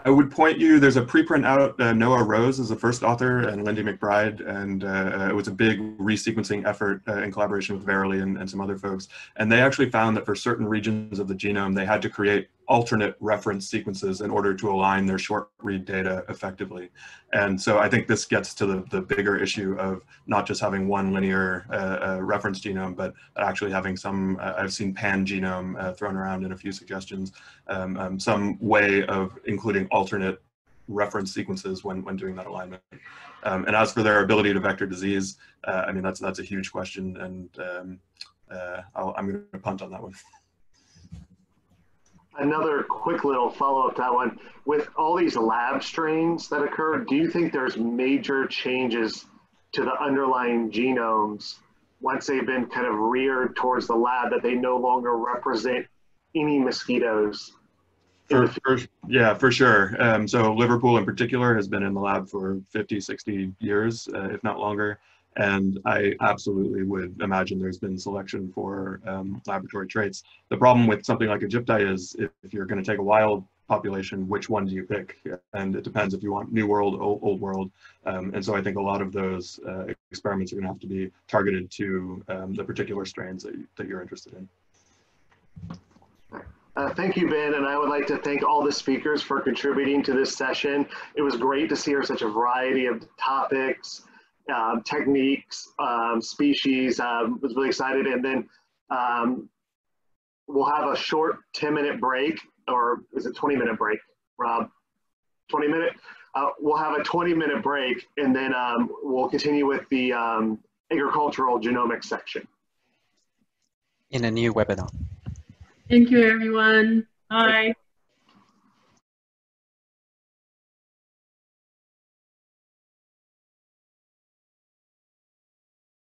I would point you, there's a preprint out, Noah Rose is the first author, and Lindy McBride, and it was a big resequencing effort in collaboration with Verily and some other folks. And they actually found that for certain regions of the genome, they had to create alternate reference sequences in order to align their short read data effectively. And so I think this gets to the bigger issue of not just having one linear reference genome, but actually having some, I've seen pan genome thrown around in a few suggestions, some way of including alternate reference sequences when doing that alignment. And as for their ability to vector disease, I mean, that's a huge question, and I'm going to punt on that one. Another quick little follow-up to that one. With all these lab strains that occur, do you think there's major changes to the underlying genomes once they've been kind of reared towards the lab, that they no longer represent any mosquitoes? Yeah, for sure. So Liverpool in particular has been in the lab for 50, 60 years, if not longer. And I absolutely would imagine there's been selection for laboratory traits. The problem with something like aegypti is if you're going to take a wild population, which one do you pick? And it depends if you want new world, old world. And so I think a lot of those experiments are going to have to be targeted to the particular strains that you're interested in. Thank you, Ben, and I would like to thank all the speakers for contributing to this session. It was great to see such a variety of topics, techniques, species. Was really excited, and then we'll have a short 10-minute break, or is it 20-minute break, Rob? 20-minute? We'll have a 20-minute break, and then we'll continue with the agricultural genomics section. In a new webinar. Thank you, everyone. Bye.